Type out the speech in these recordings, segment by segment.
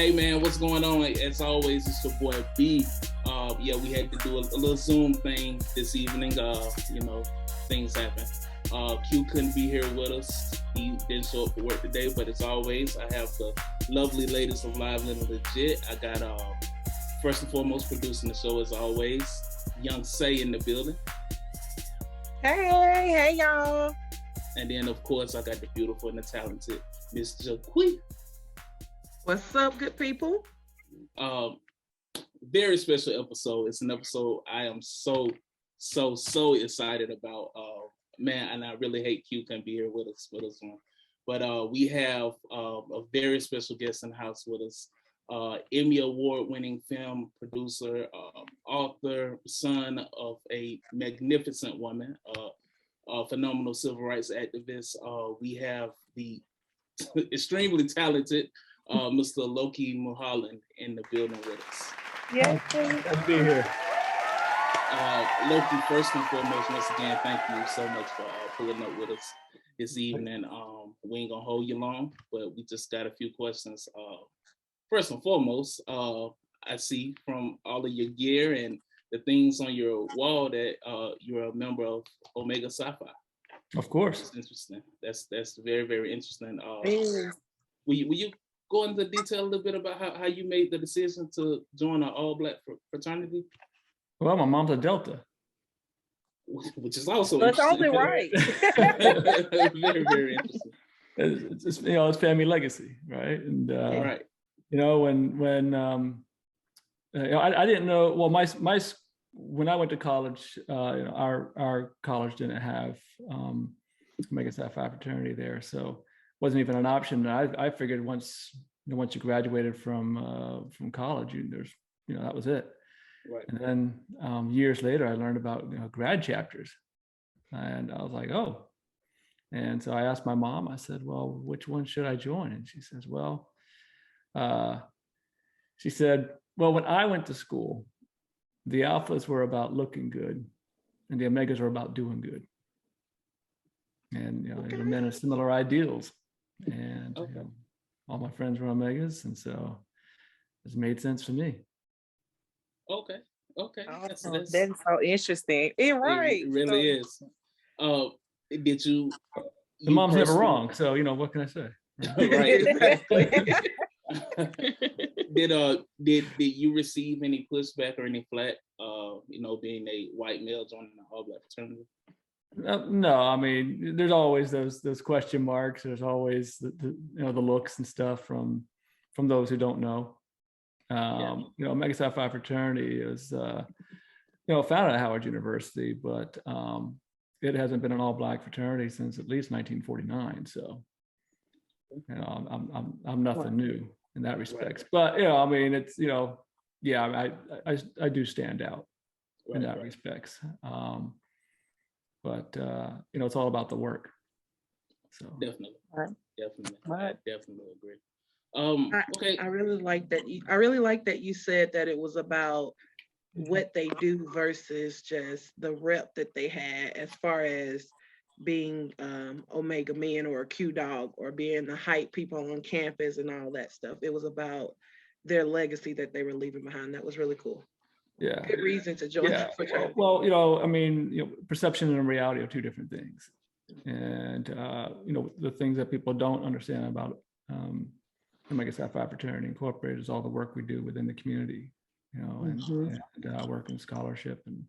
Hey man, what's going on? As always, it's your boy B. Yeah, we had to do a little Zoom thing this evening. Things happen. Q couldn't be here with us. He didn't show up for work today, but as always, I have the lovely ladies of Live and Legit. I got first and foremost producing the show as always, Young Say in the building. Hey y'all. And then of course I got the beautiful and the talented Miss Jaqui. What's up, good people? Very special episode. It's an episode I am so excited about. Man, and I really hate Q can't be here with us on. But we have a very special guest in the house with us. Emmy Award winning film producer, author, son of a magnificent woman, a phenomenal civil rights activist. We have the extremely talented Mr. Loki Mulholland in the building with us. Yes, good to be here. Loki, first and foremost, once again, thank you so much for pulling up with us this evening. We ain't gonna hold you long, but we just got a few questions. First and foremost, I see from all of your gear and the things on your wall that you're a member of Omega Psi-Phi. Of course. That's interesting. That's very, very interesting. Will you go into detail a little bit about how you made the decision to join an all-Black fraternity? Well, my mom's a Delta. Which is also that's interesting. only right. Very, very interesting. It's family legacy, right? And right. When I didn't know. Well, when I went to college, our college didn't have Omega Psi-Phi fraternity there, so it wasn't even an option. I figured once you graduated from college, that was it. Right. And then years later, I learned about grad chapters, and I was like, oh. And so I asked my mom. I said, well, which one should I join? And she says, well, when I went to school, the alphas were about looking good, and the omegas were about doing good. And they were men of similar ideals, and all my friends were omegas, and so it made sense for me. Okay. Awesome. That's so interesting. Right. It really is. Did you? The mom's never wrong, so what can I say? Right. Did you receive any pushback or any flack? Being a white male joining an all-Black fraternity. No, I mean, there's always those question marks. There's always the looks and stuff from those who don't know. Omega Psi-Phi fraternity is founded at Howard University, but it hasn't been an all-Black fraternity since at least 1949. So I'm nothing new in that respect. Right. But I mean, it's I do stand out in that respect. But it's all about the work. So definitely. Right. I definitely agree. Okay. I really like that you said that it was about what they do versus just the rep that they had as far as being Omega men or a Q dog or being the hype people on campus and all that stuff. It was about their legacy that they were leaving behind. That was really cool. Yeah. Good reason to join. Yeah. Well, I mean, perception and reality are two different things. And, the things that people don't understand about Omega Psi-Phi Fraternity Incorporated is all the work we do within the community, and work in scholarship and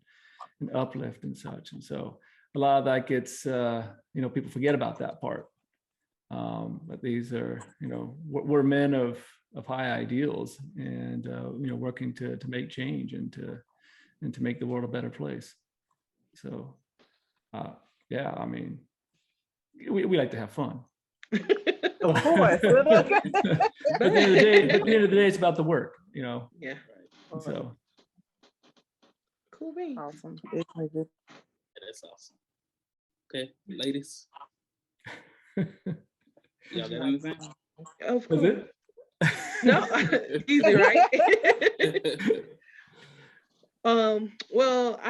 uplift and such. And so a lot of that gets, people forget about that part. But these are, we're men of high ideals and, working to make change and to make the world a better place. So, I mean, we like to have fun. Of course. But at the end of the day, it's about the work, Yeah. Right. So. Cool beans. Awesome. That's awesome. Okay, ladies. Y'all got anything? Of course. Was it? No, easy, right? Well,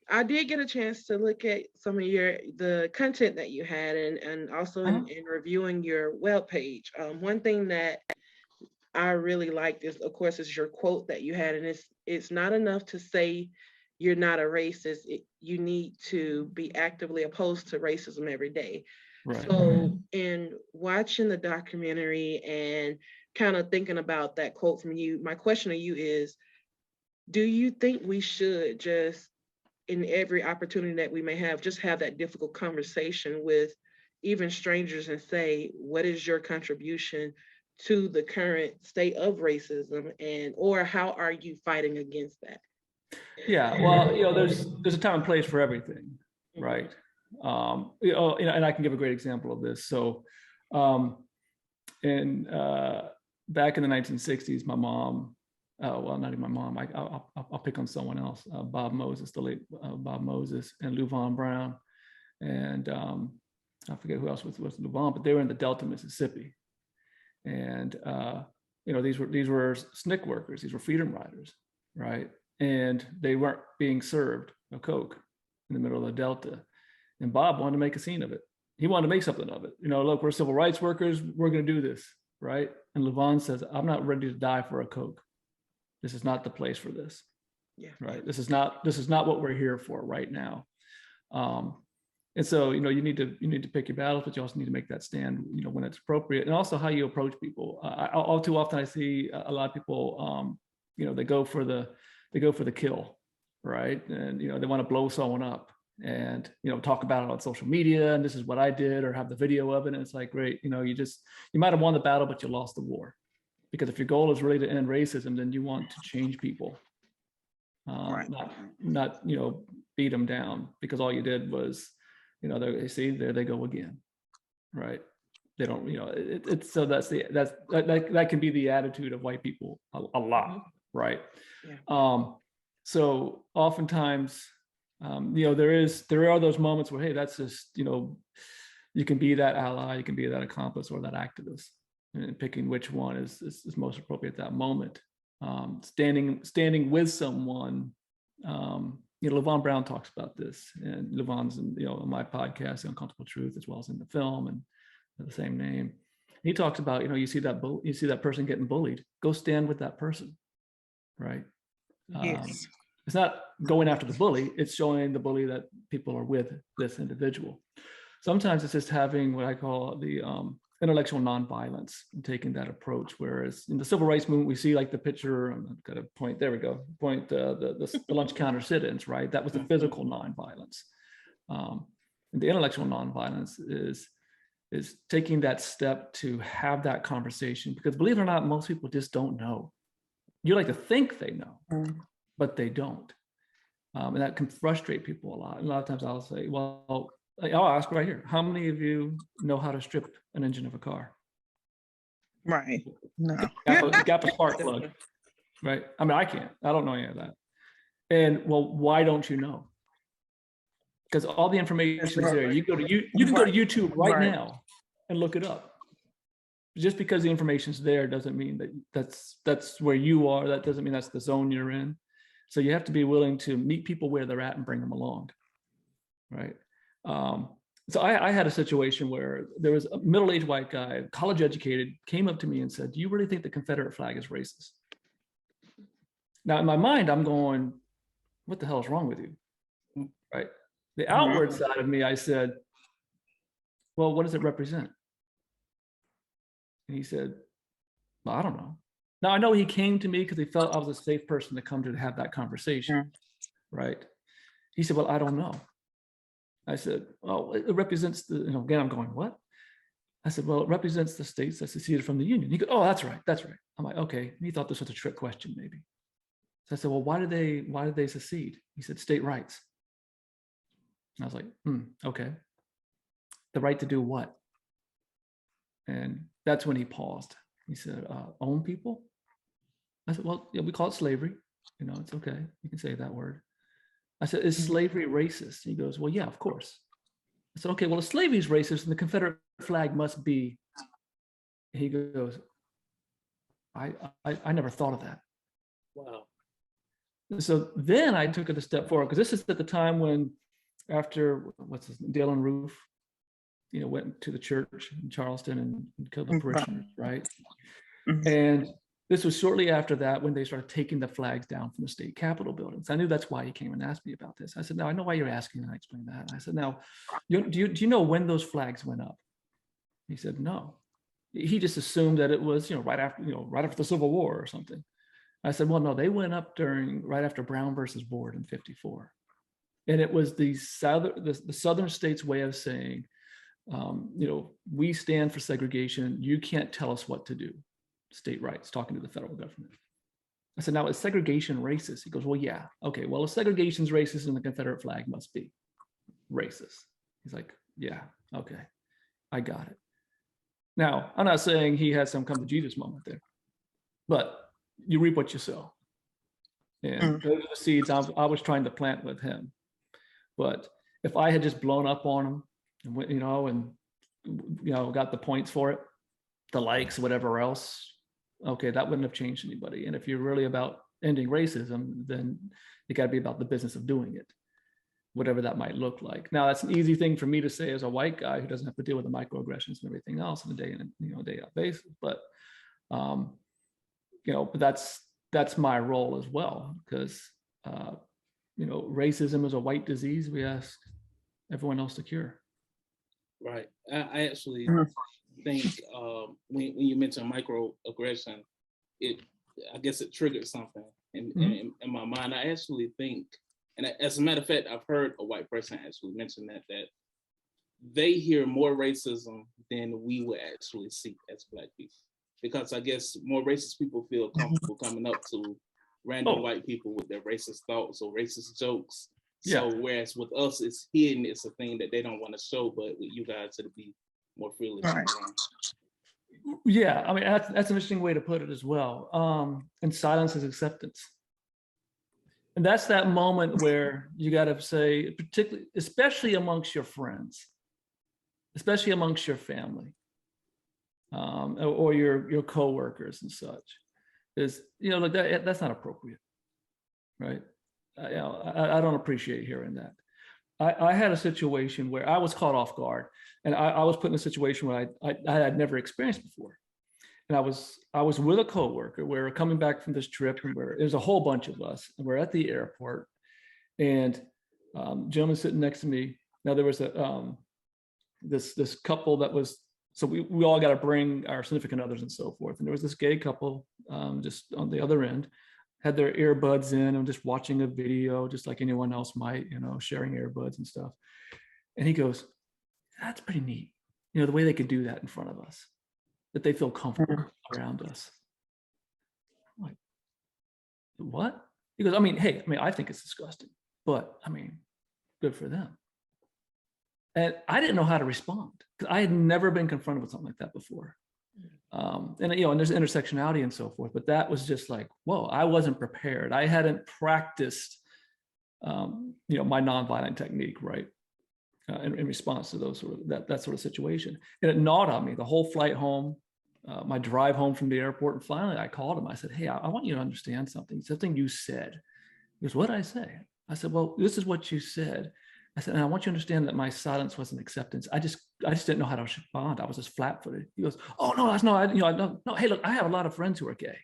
I did get a chance to look at some of the content that you had and also in reviewing your web page. One thing that I really like this. Of course, it's your quote that you had, and it's not enough to say you're not a racist. You need to be actively opposed to racism every day. Right. So, in watching the documentary and kind of thinking about that quote from you, my question to you is, do you think we should just, in every opportunity that we may have, just have that difficult conversation with even strangers and say, what is your contribution to the current state of racism, and or how are you fighting against that? Yeah, well, there's a time and place for everything, right? And I can give a great example of this. So, in back in the 1960s, my mom, well, not even my mom, I'll pick on someone else, Bob Moses, the late Bob Moses, and Luvon Brown, and I forget who else was Luvon, but they were in the Delta, Mississippi, and these were SNCC workers, these were freedom riders, right? And they weren't being served a Coke in the middle of the Delta. And Bob wanted to make a scene of it. He wanted to make something of it. Look, we're civil rights workers. We're going to do this, right? And Luvon says, I'm not ready to die for a Coke. This is not the place for this. Yeah. Right. This is not what we're here for right now. And so, you need to pick your battles, but you also need to make that stand, when it's appropriate, and also how you approach people. All too often I see a lot of people, they go for the kill, right? And they want to blow someone up and talk about it on social media, and this is what I did, or have the video of it. And it's like, great, you might have won the battle, but you lost the war. Because if your goal is really to end racism, then you want to change people, Right. not beat them down, because all you did was, there they go again, right? They don't, it's so that can be the attitude of white people a lot, right? Yeah. So oftentimes, there are those moments where, hey, that's just, you can be that ally, you can be that accomplice or that activist, and picking which one is most appropriate at that moment. Standing with someone. Luvon Brown talks about this, and Luvon's on my podcast, The Uncomfortable Truth, as well as in the film, and the same name. He talks about, you see that person getting bullied, go stand with that person, right? Yes. It's not going after the bully, it's showing the bully that people are with this individual. Sometimes it's just having what I call the intellectual nonviolence, and taking that approach. Whereas in the civil rights movement, we see like the picture, I'm gonna point, there we go, the lunch counter sit-ins, right? That was the physical nonviolence. And the intellectual nonviolence is taking that step to have that conversation, because believe it or not, most people just don't know. You like to think they know, but they don't. And that can frustrate people a lot. And a lot of times I'll say, well, I'll ask right here, how many of you know how to strip an engine of a car? Right. No. Gap a spark plug, right? I mean, I can't. I don't know any of that. And well, why don't you know? Because all the information is there. You can go to YouTube right now and look it up. Just because the information's there doesn't mean that's where you are. That doesn't mean that's the zone you're in. So you have to be willing to meet people where they're at and bring them along, right? So I had a situation where there was a middle-aged white guy, college educated, came up to me and said, "Do you really think the Confederate flag is racist?" Now in my mind, I'm going, "What the hell is wrong with you?" Right? The outward side of me, I said, "Well, what does it represent?" And he said, "Well, I don't know." Now I know he came to me because he felt I was a safe person to come to have that conversation, right? He said, "Well, I don't know." I said, "Well, it represents the," again, I'm going, "What?" I said, "Well, it represents the states that seceded from the Union." He goes, "Oh, that's right. That's right." I'm like, "Okay." And he thought this was a trick question, maybe. So I said, "Well, why did they secede?" He said, "State rights." And I was like, okay. The right to do what? And that's when he paused. He said, "Own people?" I said, "Well, yeah, we call it slavery. It's okay. You can say that word." I said, "Is slavery racist?" He goes, "Well, yeah, of course." I said, "Okay, well, if slavery is racist, then the Confederate flag must be." And he goes, I never thought of that. Wow. So then I took it a step forward, because this is at the time when, after Dale Roof, went to the church in Charleston and killed the parishioners, right? And This was shortly after that when they started taking the flags down from the state capitol buildings. I knew that's why he came and asked me about this. I said, no, I know why you're asking. And I explained that. And I said, now, do you know when those flags went up? He said, no. He just assumed that it was, right after the Civil War or something. I said, well, no, they went up right after Brown versus Board in '54. And it was the southern states' way of saying, we stand for segregation. You can't tell us what to do. State rights, talking to the federal government. I said, now is segregation racist? He goes, well, yeah. Okay, well, if segregation's racist, then the Confederate flag must be racist. He's like, yeah, okay, I got it. Now, I'm not saying he had some come to Jesus moment there, but you reap what you sow. And those are the seeds I was trying to plant with him. But if I had just blown up on him and got the points for it, the likes, whatever else, okay, that wouldn't have changed anybody. And if you're really about ending racism, then you got to be about the business of doing it, whatever that might look like. Now, that's an easy thing for me to say as a white guy who doesn't have to deal with the microaggressions and everything else on a day out basis. But but that's my role as well, because racism is a white disease we ask everyone else to cure. Right. I actually think when you mentioned microaggression, I guess it triggered something in my mind. I actually think, and as a matter of fact, I've heard a white person actually mention that they hear more racism than we would actually see as Black people. Because I guess more racist people feel comfortable coming up to random white people with their racist thoughts or racist jokes. So whereas with us, it's hidden, it's a thing that they don't want to show, but with you guys, it'll be more freely shown. Yeah, I mean, that's an interesting way to put it as well. And silence is acceptance. And that's that moment where you got to say, particularly, especially amongst your friends, especially amongst your family, or your coworkers and such, is like that's not appropriate, right? I don't appreciate hearing that. I had a situation where I was caught off guard, and I was put in a situation where I had never experienced before. And I was with a coworker. We were coming back from this trip, and there's a whole bunch of us, and we're at the airport, and gentleman sitting next to me. Now there was this couple that was, so we all got to bring our significant others and so forth. And there was this gay couple just on the other end, had their earbuds in and just watching a video, just like anyone else might, sharing earbuds and stuff. And he goes, that's pretty neat. The way they could do that in front of us, that they feel comfortable around us. I'm like, what? He goes, I think it's disgusting, but good for them. And I didn't know how to respond because I had never been confronted with something like that before. And there's intersectionality and so forth, but that was just like, whoa, I wasn't prepared. I hadn't practiced, my nonviolent technique, right? In response to those that sort of situation. And it gnawed on me the whole flight home, my drive home from the airport. And finally I called him. I said, hey, I want you to understand something you said. He goes, what did I say? I said, well, this is what you said. I said, and I want you to understand that my silence wasn't acceptance. I just didn't know how to respond. I was just flat-footed. He goes, oh no, that's no, no. Hey, look, I have a lot of friends who are gay.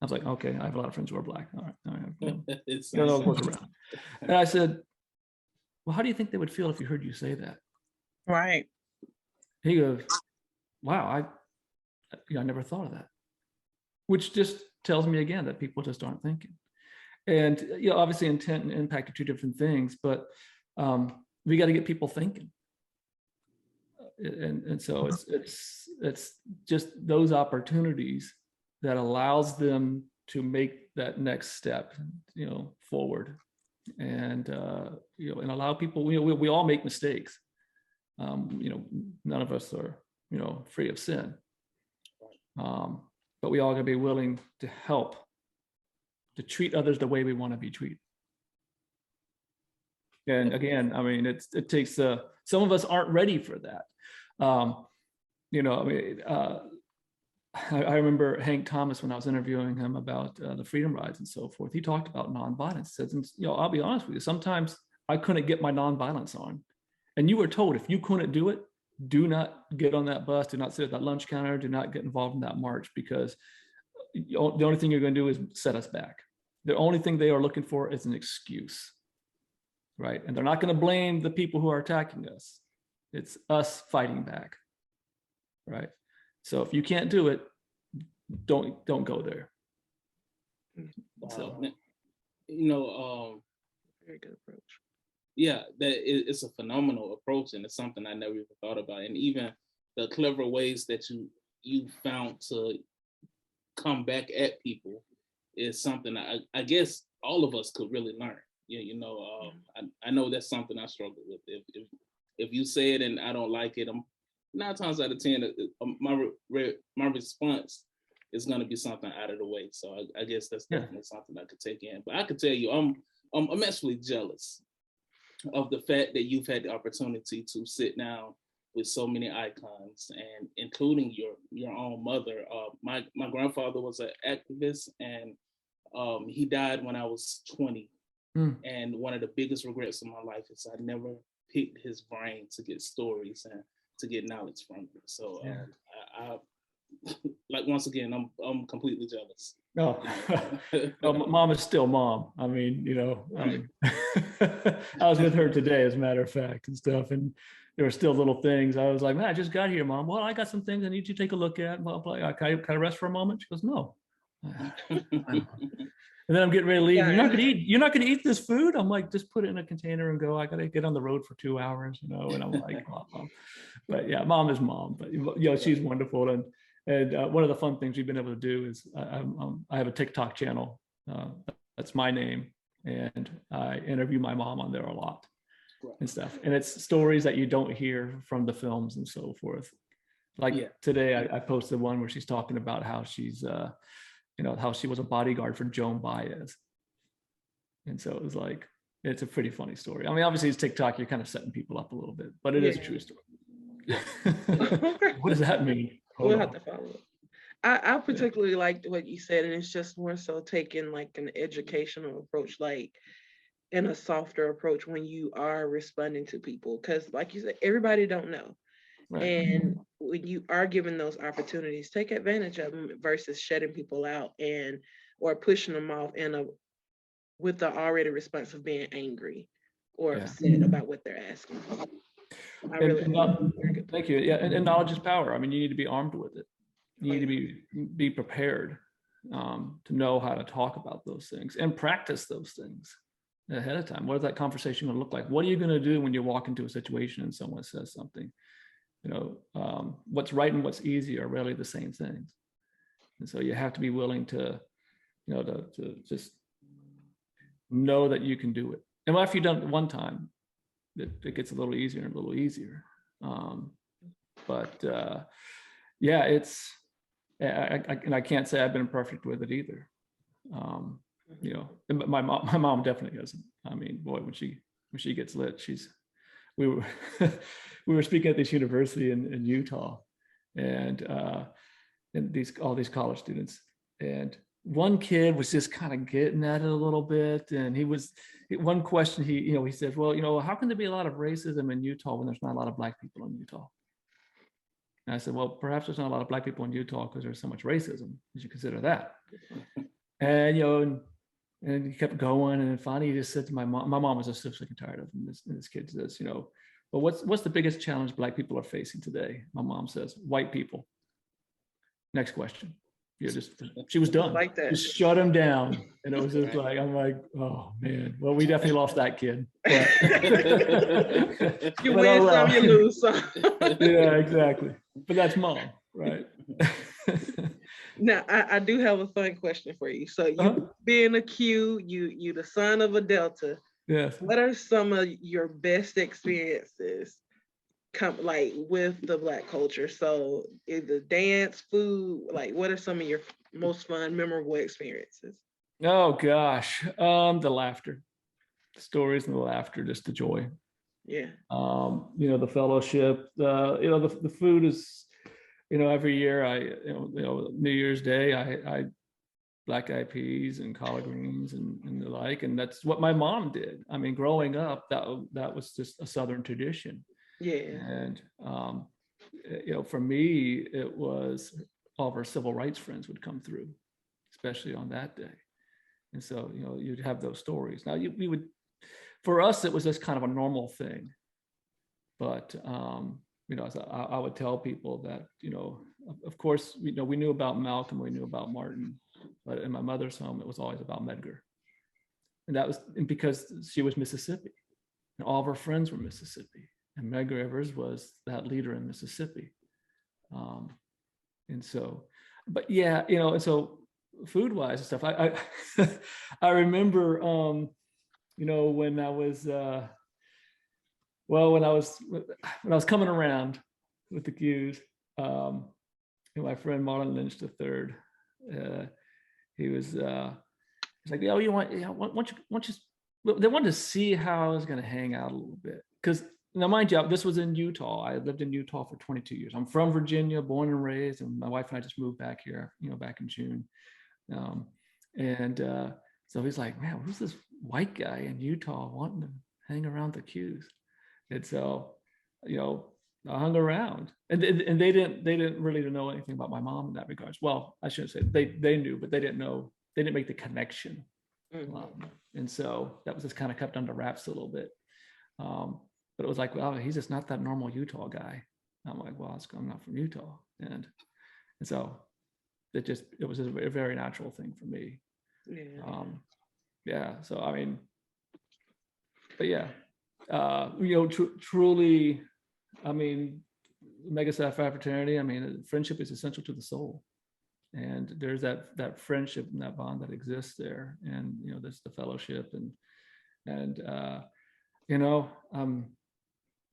I was like, okay, I have a lot of friends who are Black. All right. Work around. And I said, well, how do you think they would feel if you heard you say that? Right. He goes, wow, I never thought of that. Which just tells me again that people just aren't thinking. And obviously intent and impact are two different things, but we got to get people thinking. And so it's just those opportunities that allows them to make that next step, forward, and and allow people. We all make mistakes. None of us are free of sin, but we all got to be willing to help, to treat others the way we want to be treated. And again, it takes some of us aren't ready for that. I remember Hank Thomas, when I was interviewing him about the freedom rides and so forth, he talked about nonviolence. He says, I'll be honest with you, sometimes I couldn't get my nonviolence on. And you were told if you couldn't do it, do not get on that bus, do not sit at that lunch counter, do not get involved in that march, because the only thing you're going to do is set us back. The only thing they are looking for is an excuse, right? And they're not going to blame the people who are attacking us. It's us fighting back, right? So if you can't do it, don't go there. So, very good approach. Yeah, it's a phenomenal approach, and it's something I never even thought about. And even the clever ways that you found to come back at people is something I guess all of us could really learn. I know that's something I struggle with. If you say it and I don't like it, I'm 9 times out of 10 my response is going to be something out of the way. So I guess that's definitely something I could take in. But I could tell you, I'm immensely jealous of the fact that you've had the opportunity to sit down with so many icons, and including your own mother. My grandfather was an activist, and he died when I was 20. And one of the biggest regrets of my life is I never picked his brain to get stories and to get knowledge from him. So I like, once again, I'm completely jealous. No, well, mom is still mom. I mean, I was with her today, as a matter of fact, and stuff. And there were still little things. I was like, man, I just got here, Mom. Well, I got some things I need you to take a look at. Blah, blah. Can I rest for a moment? She goes, no. And then I'm getting ready to leave. You're not gonna eat this food? I'm like, just put it in a container and go. I gotta get on the road for 2 hours, And I'm like, oh, Mom. But yeah, mom is mom. But she's wonderful. And one of the fun things we've been able to do is I have a TikTok channel. That's my name, and I interview my mom on there a lot and stuff. And it's stories that you don't hear from the films and so forth. Like today, I posted one where she's talking about how she's, how she was a bodyguard for Joan Baez. And so it was like, it's a pretty funny story. I mean, obviously it's TikTok, you're kind of setting people up a little bit, but it is a true story. What does that mean? We'll have to follow up. I particularly liked what you said, and it's just more so taking like an educational approach, like in a softer approach when you are responding to people, because like you said, everybody don't know. Right. And when you are given those opportunities, take advantage of them versus shutting people out or pushing them off with the already response of being angry or upset about what they're asking. Thank you. Yeah, and knowledge is power. I mean, you need to be armed with it. You need to be prepared to know how to talk about those things and practice those things ahead of time. What is that conversation going to look like? What are you going to do when you walk into a situation and someone says something? What's right and what's easy are really the same things. And so you have to be willing to just know that you can do it. And after you've done it one time, it gets a little easier and a little easier. I can't say I've been perfect with it either. My mom definitely isn't. I mean, boy, when she gets lit, we were speaking at this university in Utah, and all these college students, and one kid was just kind of getting at it a little bit, and one question he said, well, how can there be a lot of racism in Utah when there's not a lot of Black people in Utah? And I said, well, perhaps there's not a lot of Black people in Utah because there's so much racism. Did you consider that? And and he kept going, and then finally he just said to my mom. My mom was just so sick and tired of him. And this kid says, well, what's the biggest challenge Black people are facing today? My mom says, white people. Next question. She was done. Like that. Just shut him down. And it was just like, I'm like, oh man. Well, we definitely lost that kid. But, you win some, you lose some. Yeah, exactly. But that's mom, right? Now, I do have a fun question for you. So you being a Q, you the son of a Delta. Yes. What are some of your best experiences with the Black culture? So either dance, food, what are some of your most fun, memorable experiences? Oh gosh, the laughter, the stories and the laughter, just the joy. Yeah. The fellowship, the food is, every year New Year's Day, I black eyed peas and collard greens and the like, and that's what my mom did. I mean, growing up, that was just a Southern tradition. Yeah. And for me, it was all of our civil rights friends would come through, especially on that day. And so, you'd have those stories. Now we would, for us, it was just kind of a normal thing. But, as I would tell people that, of course, we knew about Malcolm, we knew about Martin, but in my mother's home, it was always about Medgar. And that was because she was Mississippi and all of her friends were Mississippi. And Medgar Evers was that leader in Mississippi. And so, but yeah, and so food wise and stuff, I remember, when I was, when I was coming around with the Qs, my friend Marlon Lynch III, he was like, "Oh, you want you?" They wanted to see how I was going to hang out a little bit, because now, mind you, this was in Utah. I lived in Utah for 22 years. I'm from Virginia, born and raised, and my wife and I just moved back here, back in June. So he's like, "Man, who's this white guy in Utah wanting to hang around the Qs?" And so, I hung around, and they didn't really know anything about my mom in that regards. Well, I shouldn't say they knew, but they didn't know. They didn't make the connection, and so that was just kind of kept under wraps a little bit. But it was like, well, he's just not that normal Utah guy. And I'm like, well, I'm not from Utah, and so it was a very natural thing for me. Yeah. So I mean, but yeah. Truly, I mean, Omega Psi Phi fraternity, I mean, friendship is essential to the soul. And there's that friendship and that bond that exists there. And, there's the fellowship and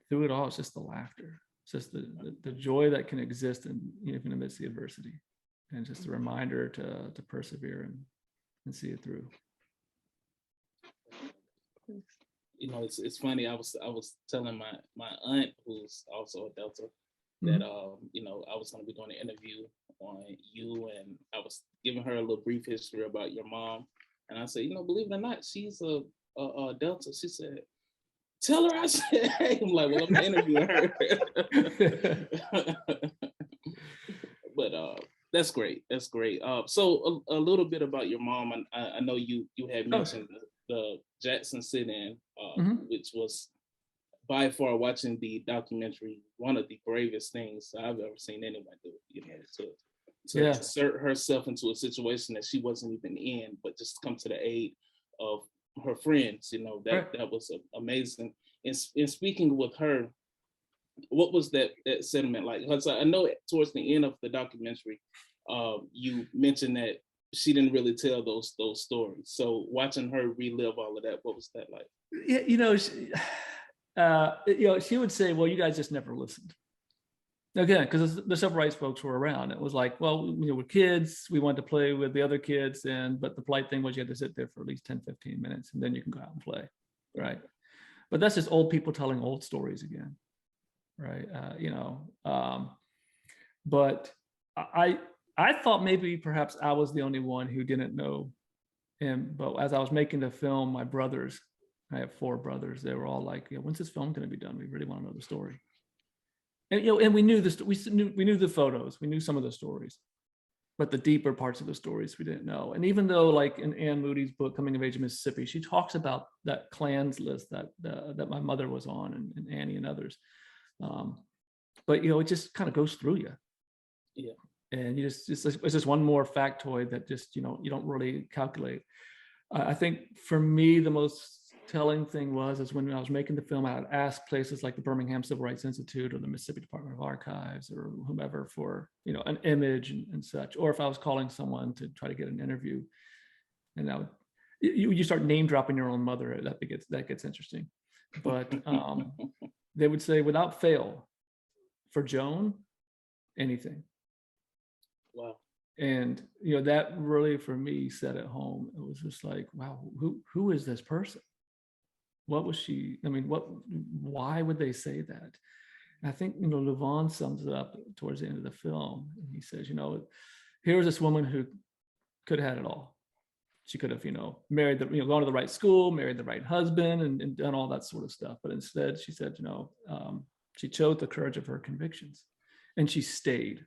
through it all, it's just the laughter. It's just the joy that can exist even amidst the adversity. And just a reminder to persevere and see it through. It's funny. I was telling my aunt, who's also a Delta, that I was going to be doing an interview on you, and I was giving her a little brief history about your mom, and I said, believe it or not, she's a Delta. She said, "Tell her I said hey." I'm like, well, I'm interviewing her. But that's great. That's great. So a little bit about your mom. I know you had mentioned the Jackson SitIn, which was by far, watching the documentary, one of the bravest things I've ever seen anyone do. To insert herself into a situation that she wasn't even in, but just come to the aid of her friends. That was amazing. And speaking with her, what was that sentiment like? Because I know towards the end of the documentary, you mentioned that she didn't really tell those stories. So watching her relive all of that, what was that like? She would say, "Well, you guys just never listened." Again, because the civil rights folks were around. It was like, well, we're kids. We wanted to play with the other kids, but the polite thing was you had to sit there for at least 10, 15 minutes, and then you can go out and play, right? But that's just old people telling old stories again, right? But I thought maybe perhaps I was the only one who didn't know him. But as I was making the film, my brothers, I have 4 brothers, they were all like, "When's this film going to be done? We really want to know the story." And and we knew this. We knew the photos. We knew some of the stories, but the deeper parts of the stories we didn't know. And even though, like in Ann Moody's book, Coming of Age in Mississippi, she talks about that Klans list that my mother was on, and Annie and others. But it just kind of goes through you. Yeah. And it's just one more factoid that just you don't really calculate. I think for me the most telling thing is when I was making the film, I would ask places like the Birmingham Civil Rights Institute or the Mississippi Department of Archives or whomever for an image and such, or if I was calling someone to try to get an interview, and I would you start name dropping your own mother, that gets interesting. But they would say without fail, for Joan, anything. Wow. And that really for me set it home. It was just like, wow, who is this person? What was she? I mean, why would they say that? And I think Levon sums it up towards the end of the film. And he says, here was this woman who could have had it all. She could have, married gone to the right school, married the right husband, and done all that sort of stuff. But instead, she said, she chose the courage of her convictions, and she stayed.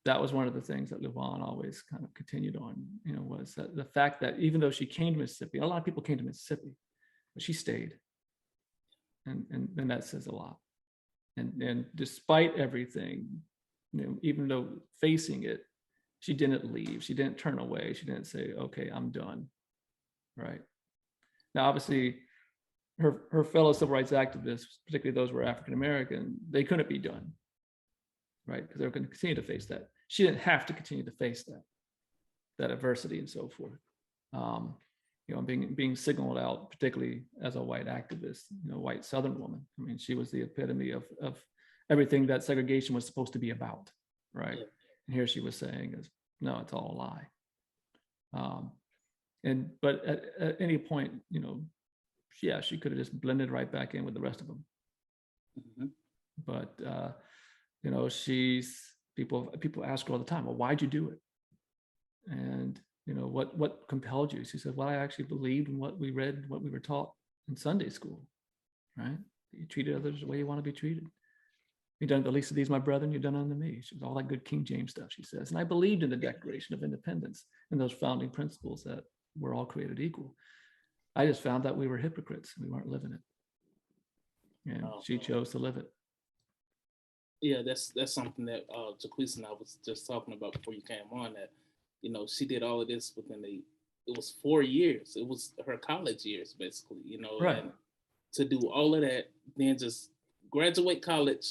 that was one of the things that LeVon always kind of continued on, was that the fact that even though she came to Mississippi, a lot of people came to Mississippi, but she stayed. And that says a lot. And despite everything, even though facing it, she didn't leave. She didn't turn away. She didn't say, okay, I'm done. Right. Now, obviously, her fellow civil rights activists, particularly those who were African-American, they couldn't be done. Right. Because they were going to continue to face that. She didn't have to continue to face that adversity and so forth. Being signaled out, particularly as a white activist, white Southern woman. I mean, she was the epitome of everything that segregation was supposed to be about, right? Yeah. And here she was saying, no, it's all a lie. But at any point, she could have just blended right back in with the rest of them. Mm-hmm. But people ask her all the time, well, why'd you do it? And what compelled you? She said, well, I actually believed in what we read, what we were taught in Sunday school, right? You treated others the way you want to be treated. You done the least of these, my brethren, you done unto me. She was all that good King James stuff, she says. And I believed in the Declaration of Independence and those founding principles that we're all created equal. I just found that we were hypocrites. We weren't living it. And she chose to live it. Yeah, that's something that Jaquisa and I was just talking about before you came on, that she did all of this within it was 4 years. It was her college years, basically, right. And to do all of that, then just graduate college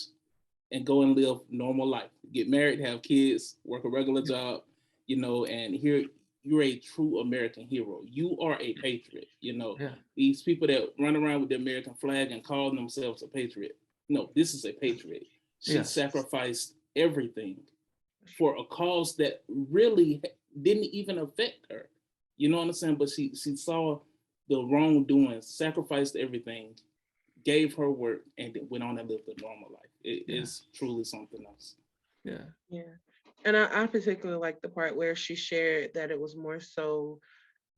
and go and live normal life, get married, have kids, work a regular job, and here you're a true American hero. You are a patriot, Yeah. These people that run around with the American flag and call themselves a patriot. No, this is a patriot. She sacrificed everything for a cause that really didn't even affect her. You know what I'm saying? But she saw the wrongdoing, sacrificed everything, gave her work, and went on and lived a normal life. It is truly something else. Yeah. Yeah. And I particularly like the part where she shared that it was more so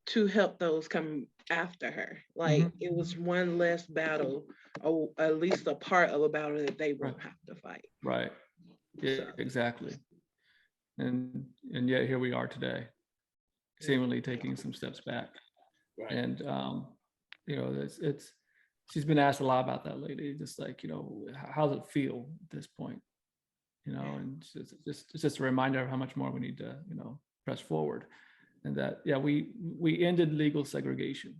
to help those come after her. Like it was one less battle, or at least a part of a battle that they won't have to fight. Right. Yeah, exactly. And yet here we are today, seemingly taking some steps back. Right. And it's she's been asked a lot about that lately, just like, how does it feel at this point? And it's just a reminder of how much more we need to, press forward. And that, we ended legal segregation,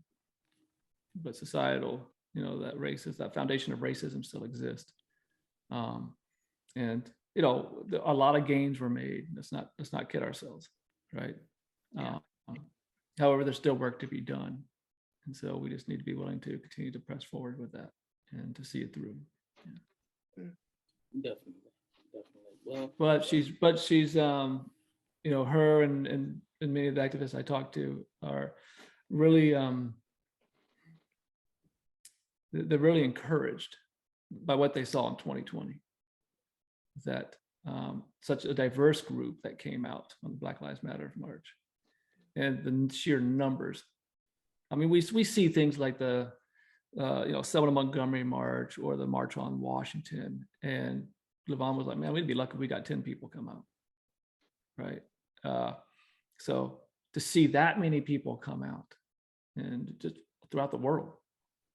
but societal, that foundation of racism still exists. And a lot of gains were made. Let's not kid ourselves, right? Yeah. However, there's still work to be done, and so we just need to be willing to continue to press forward with that and to see it through. Yeah. Definitely. Well, but she's her and many of the activists I talked to are really they're really encouraged by what they saw in 2020. That such a diverse group that came out on the Black Lives Matter March, and the sheer numbers. I mean, we see things like the 7 Montgomery March or the March on Washington, and LeVon was like, man, we'd be lucky if we got 10 people come out, right? So to see that many people come out, and just throughout the world,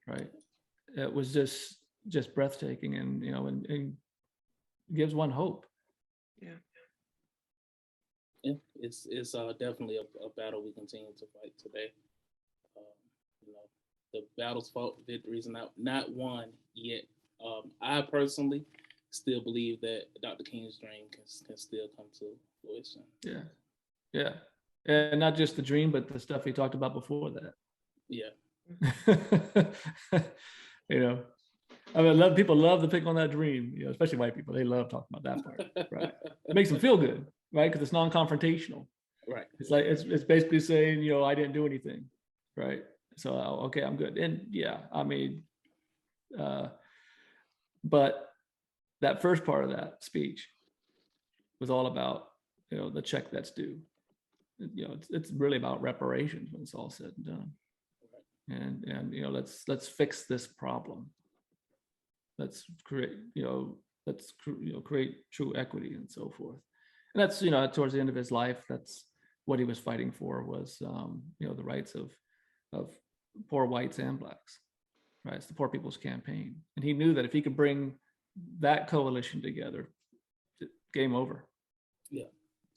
right? It was just breathtaking, and and gives one hope. Yeah, it's definitely a battle we continue to fight today. The battle's fought, victories not won yet. I personally still believe that Dr. King's dream can still come to fruition. Yeah, and not just the dream, but the stuff he talked about before that. Yeah. I mean, people love to pick on that dream, especially white people. They love talking about that part, right? It makes them feel good, right? Because it's non-confrontational. Right. It's like it's basically saying, I didn't do anything, right? So okay, I'm good. And I mean, but that first part of that speech was all about the check that's due. It's really about reparations when it's all said and done. And let's fix this problem. Let's create create true equity and so forth. And that's, towards the end of his life, that's what he was fighting for, was, the rights of poor whites and blacks, right? It's the Poor People's Campaign. And he knew that if he could bring that coalition together, game over. Yeah.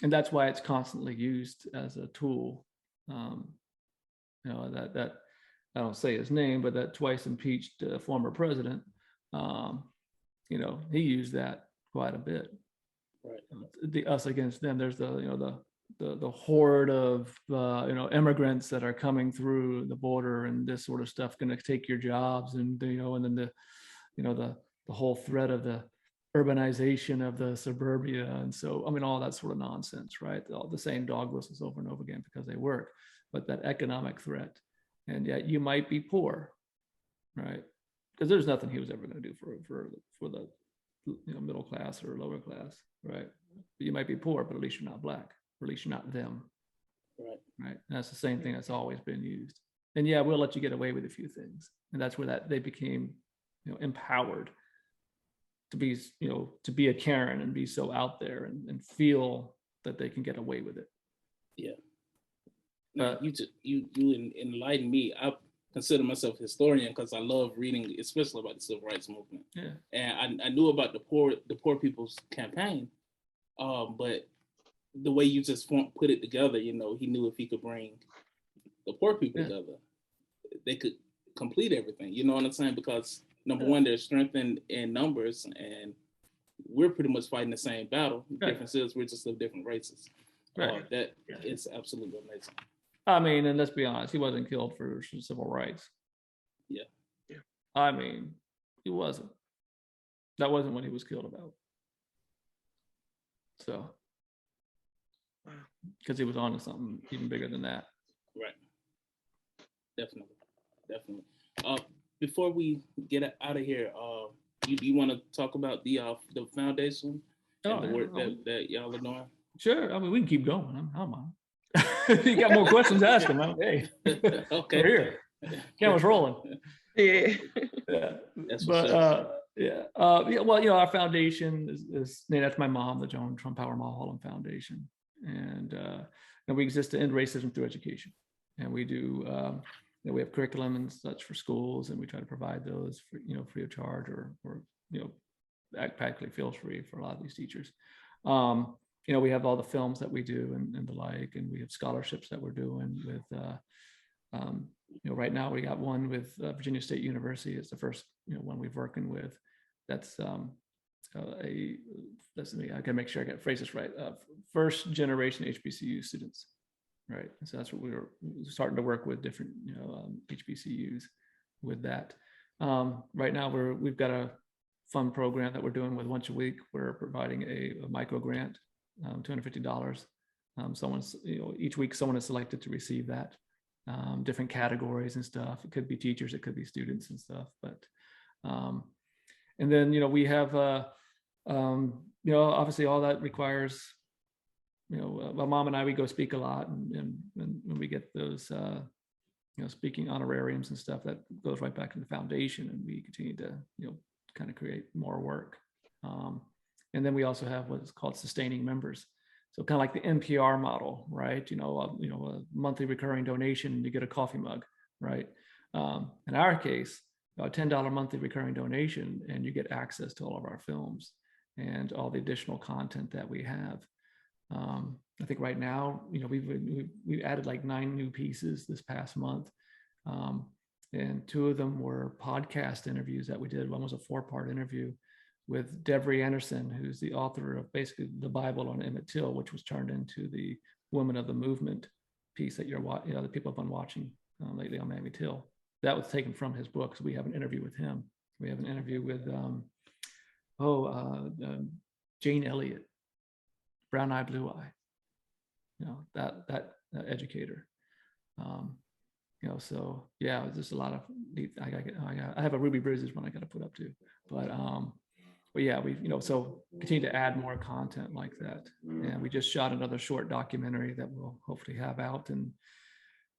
And that's why it's constantly used as a tool. That I don't say his name, but that twice impeached former president, he used that quite a bit. Right. The us against them. There's the horde of immigrants that are coming through the border, and this sort of stuff going to take your jobs, and and then the whole threat of the urbanization of the suburbia, and so all that sort of nonsense, right? All the same dog whistles over and over again because they work, but that economic threat, and yet you might be poor, right? Because there's nothing he was ever going to do for the middle class or lower class, right? But you might be poor, but at least you're not black, or at least you're not them, right? And that's the same thing that's always been used. And yeah, we'll let you get away with a few things, and that's where they became empowered to be a Karen and be so out there and feel that they can get away with it. Yeah. You enlighten me. I consider myself a historian because I love reading, especially about the civil rights movement. Yeah. And I knew about the Poor People's Campaign, but the way you just put it together, he knew if he could bring the poor people together, they could complete everything. You know what I'm saying? Because number one, there's strength in numbers, and we're pretty much fighting the same battle. The difference is we're just of different races. Right. That is absolutely amazing. And let's be honest, he wasn't killed for civil rights. Yeah. He wasn't. That wasn't what he was killed about. So, because he was on to something even bigger than that. Right. Definitely. Before we get out of here, you want to talk about the foundation and the work that y'all are doing? Sure. We can keep going. I'm on. You got more questions? Ask them. Okay. Okay. We're here. Camera's rolling. Yeah. That's well, our foundation is named after my mom, the Joan Trumpauer Mulholland Foundation, and we exist to end racism through education. And we do, we have curriculum and such for schools, and we try to provide those for, free of charge or practically feels free for a lot of these teachers. We have all the films that we do and the like, and we have scholarships that we're doing with, right now we got one with Virginia State University. It's the first, one we've working with. That's I gotta make sure I got phrases right. First generation HBCU students, right? So that's what we're starting to work with different, HBCUs with that. Right now we've got a fun program that we're doing with once a week. We're providing a micro grant, $250. Each week someone is selected to receive that. Different categories and stuff. It could be teachers, it could be students and stuff. But and then we have obviously all that requires my mom and I, we go speak a lot, and when we get those speaking honorariums and stuff, that goes right back in the foundation, and we continue to kind of create more work. And then we also have what's called sustaining members. So kind of like the NPR model, right? A monthly recurring donation, you get a coffee mug, right? In our case, a $10 monthly recurring donation, and you get access to all of our films and all the additional content that we have. I think right now, we've added like 9 new pieces this past month, and 2 of them were podcast interviews that we did. One was a 4-part interview with Devery Anderson, who's the author of basically the Bible on Emmett Till, which was turned into the Women of the Movement piece that the people have been watching lately on Emmett Till. That was taken from his book. So we have an interview with him. We have an interview with Jane Elliott, Brown Eye, Blue Eye. That educator. So yeah, there's just a lot of neat. I have a Ruby Bridges one I got to put up too, but yeah, we so continue to add more content like that, and we just shot another short documentary that we'll hopefully have out in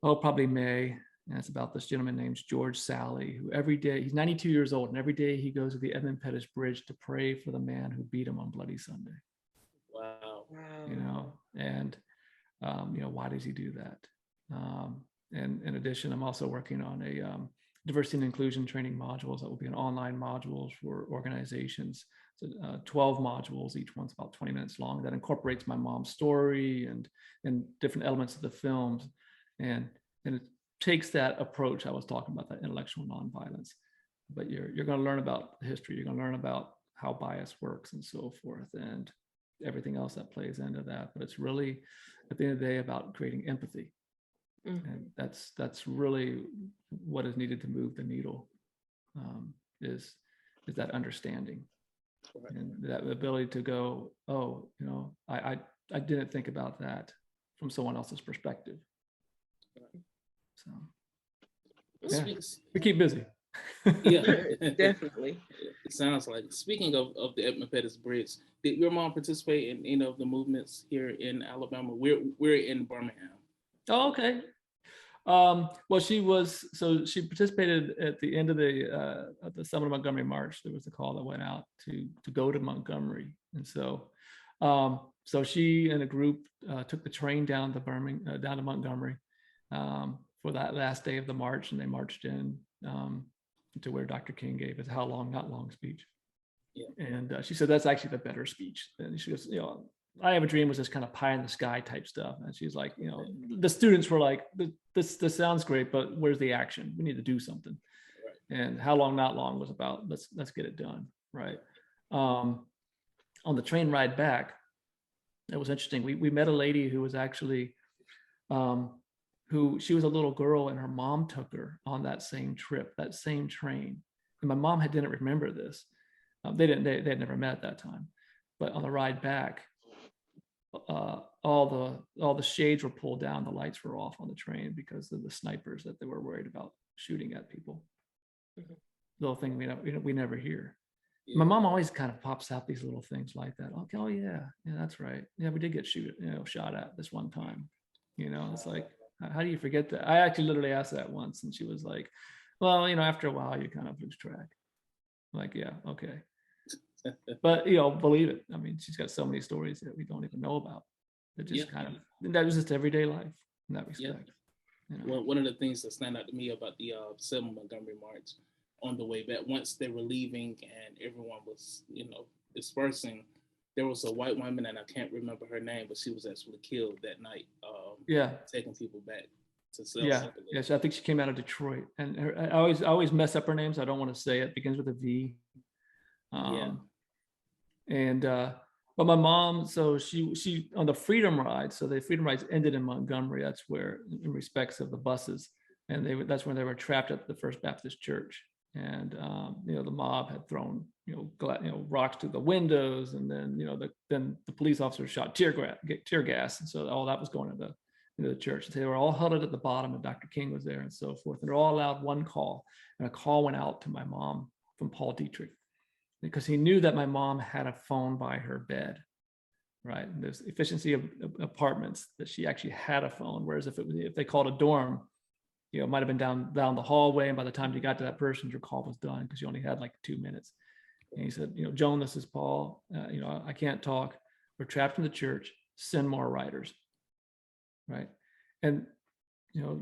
probably May, and it's about this gentleman named George Sally, who every day, he's 92 years old, and every day he goes to the Edmund Pettus Bridge to pray for the man who beat him on Bloody Sunday. Wow. Wow. And why does he do that? And in addition, I'm also working on a diversity and inclusion training modules that will be an online modules for organizations. So 12 modules, each one's about 20 minutes long, that incorporates my mom's story and different elements of the films. And it takes that approach I was talking about, that intellectual nonviolence. But you're going to learn about history. You're going to learn about how bias works and so forth, and everything else that plays into that. But it's really, at the end of the day, about creating empathy. And that's really what is needed to move the needle, is that understanding. Right. And that ability to go, oh, I didn't think about that from someone else's perspective. Right. So yeah, we keep busy. Yeah, definitely. It sounds like. Speaking of the Edmund Pettus Bridge, did your mom participate in any of the movements here in Alabama? We're in Birmingham. Oh, okay. Well, she participated at the end of the Summit of Montgomery March. There was a call that went out to go to Montgomery, and so she and a group took the train down to Montgomery for that last day of the march, and they marched in to where Dr. King gave his "How long, not long" speech. Yeah. And she said that's actually the better speech. And she goes, I Have a Dream was this kind of pie in the sky type stuff. And she's like, the students were like, this sounds great, but where's the action? We need to do something. Right. And How Long, Not Long was about, let's get it done. Right. On the train ride back, it was interesting. We met a lady who was actually, she was a little girl, and her mom took her on that same trip, that same train. And my mom didn't remember this. They had never met at that time. But on the ride back, all the shades were pulled down, the lights were off on the train because of the snipers that they were worried about shooting at people. Mm-hmm. Little thing we never hear. Yeah. My mom always kind of pops out these little things like that. Okay, oh yeah, that's right. Yeah, we did get shot at this one time. It's like, how do you forget that? I actually literally asked that once, and she was like, well, after a while you kind of lose track. I'm like, yeah, okay. But believe it. I mean, she's got so many stories that we don't even know about. That just that was just everyday life in that respect. Yeah. Well, one of the things that stand out to me about the Montgomery March, on the way back, once they were leaving and everyone was, dispersing, there was a white woman, and I can't remember her name, but she was actually killed that night. Taking people back to sell. Yeah. So I think she came out of Detroit, and I always mess up her name, so I don't want to say it. It begins with a V. But my mom, so she on the Freedom Ride, so the Freedom Rides ended in Montgomery. That's where, in respects of the buses, and that's when they were trapped at the First Baptist Church, and the mob had thrown rocks to the windows, and then then the police officers shot tear gas, and so all that was going into the church. They were all huddled at the bottom, and Dr. King was there, and so forth. And they're all allowed one call, and a call went out to my mom from Paul Dietrich, because he knew that my mom had a phone by her bed, right? And there's efficiency of apartments that she actually had a phone, whereas if they called a dorm, it might have been down the hallway, and by the time you got to that person, your call was done because you only had like 2 minutes. And he said, Joan, this is Paul. I can't talk. We're trapped in the church. Send more riders, right? And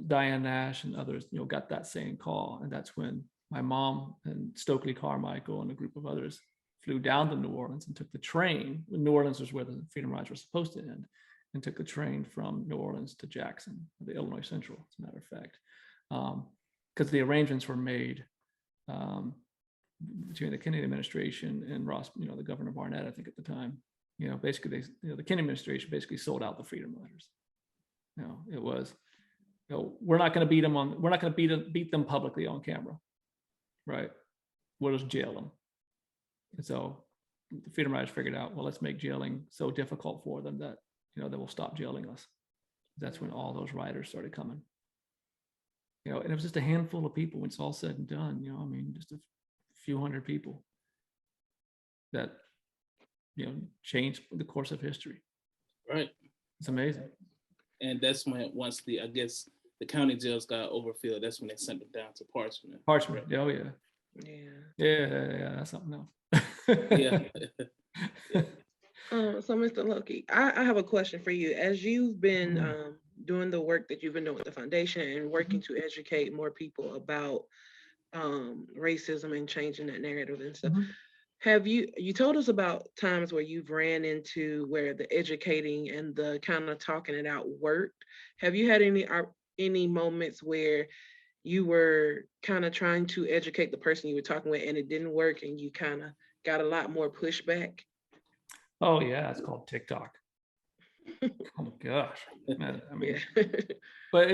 Diane Nash and others, got that same call, and that's when my mom and Stokely Carmichael and a group of others flew down to New Orleans and took the train. New Orleans was where the Freedom Rides were supposed to end, and took the train from New Orleans to Jackson, the Illinois Central, as a matter of fact, because the arrangements were made between the Kennedy administration and Ross, the Governor Barnett, I think at the time. Basically the Kennedy administration basically sold out the Freedom Riders. It was, we're not going to beat them publicly on camera. Right, we'll just jail them. And so the Freedom Riders figured out, well, let's make jailing so difficult for them that they will stop jailing us. That's when all those riders started coming. And it was just a handful of people when it's all said and done. I mean, just a few hundred people that changed the course of history. Right, it's amazing. And that's when once the county jails got overfilled, that's when they sent them down to Parchment. Right? Oh yeah. That's something else. Yeah. So Mr. Loki, I have a question for you. As you've been Mhm. doing the work that you've been doing with the foundation and working to educate more people about racism and changing that narrative and stuff, Mhm. have you told us about times where you've ran into where the educating and the kind of talking it out worked? Have you had any moments where you were kind of trying to educate the person you were talking with and it didn't work and you kind of got a lot more pushback? Oh yeah, it's called TikTok. Oh my gosh, man. I Yeah. mean, but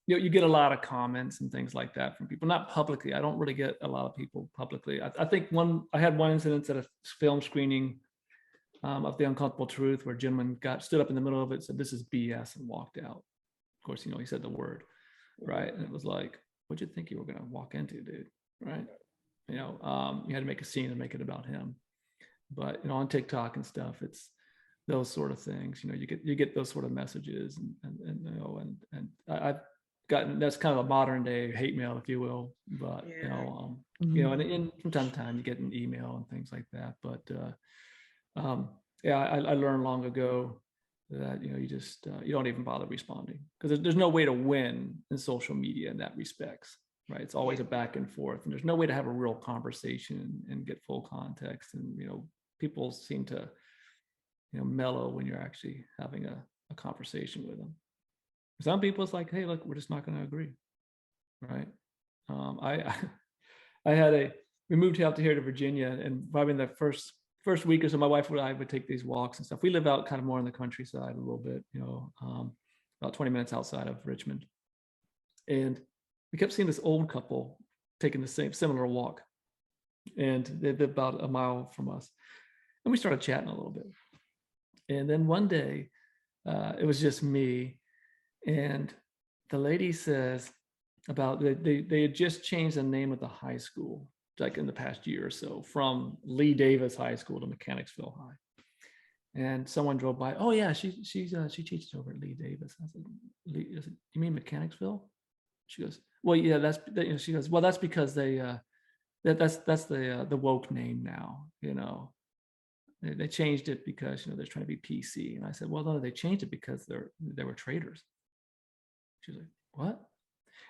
you get a lot of comments and things like that from people, not publicly. I don't really get a lot of people publicly. I think I had one incident at a film screening of The Uncomfortable Truth where a gentleman stood up in the middle of it, said, "This is BS," and walked out. Of course, he said the word, right? And it was like, what'd you think you were going to walk into, dude? Right? You had to make a scene and make it about him. But on TikTok and stuff, it's those sort of things. You get those sort of messages, and I've gotten, that's kind of a modern day hate mail, if you will. But and from time to time you get an email and things like that. But I learned long ago that you don't even bother responding, because there's no way to win in social media in that respects, right? It's always a back and forth, and there's no way to have a real conversation and get full context. And people seem to mellow when you're actually having a conversation with them. Some people, it's like, hey, look, we're just not going to agree, right? I I had we moved out here to Virginia, and probably in the first week or so, my wife and I would take these walks and stuff. We live out kind of more in the countryside a little bit, about 20 minutes outside of Richmond. And we kept seeing this old couple taking the similar walk. And they live about a mile from us. And we started chatting a little bit. And then one day, it was just me. And the lady says about they had just changed the name of the high school, like in the past year or so, from Lee Davis High School to Mechanicsville High. And someone drove by. Oh yeah, she teaches over at Lee Davis. I said, you mean Mechanicsville? She goes, well, yeah, she goes, well, that's because that's the woke name now. They changed it because they're trying to be PC. And I said, well, no, they changed it because they were traitors. She's like, what?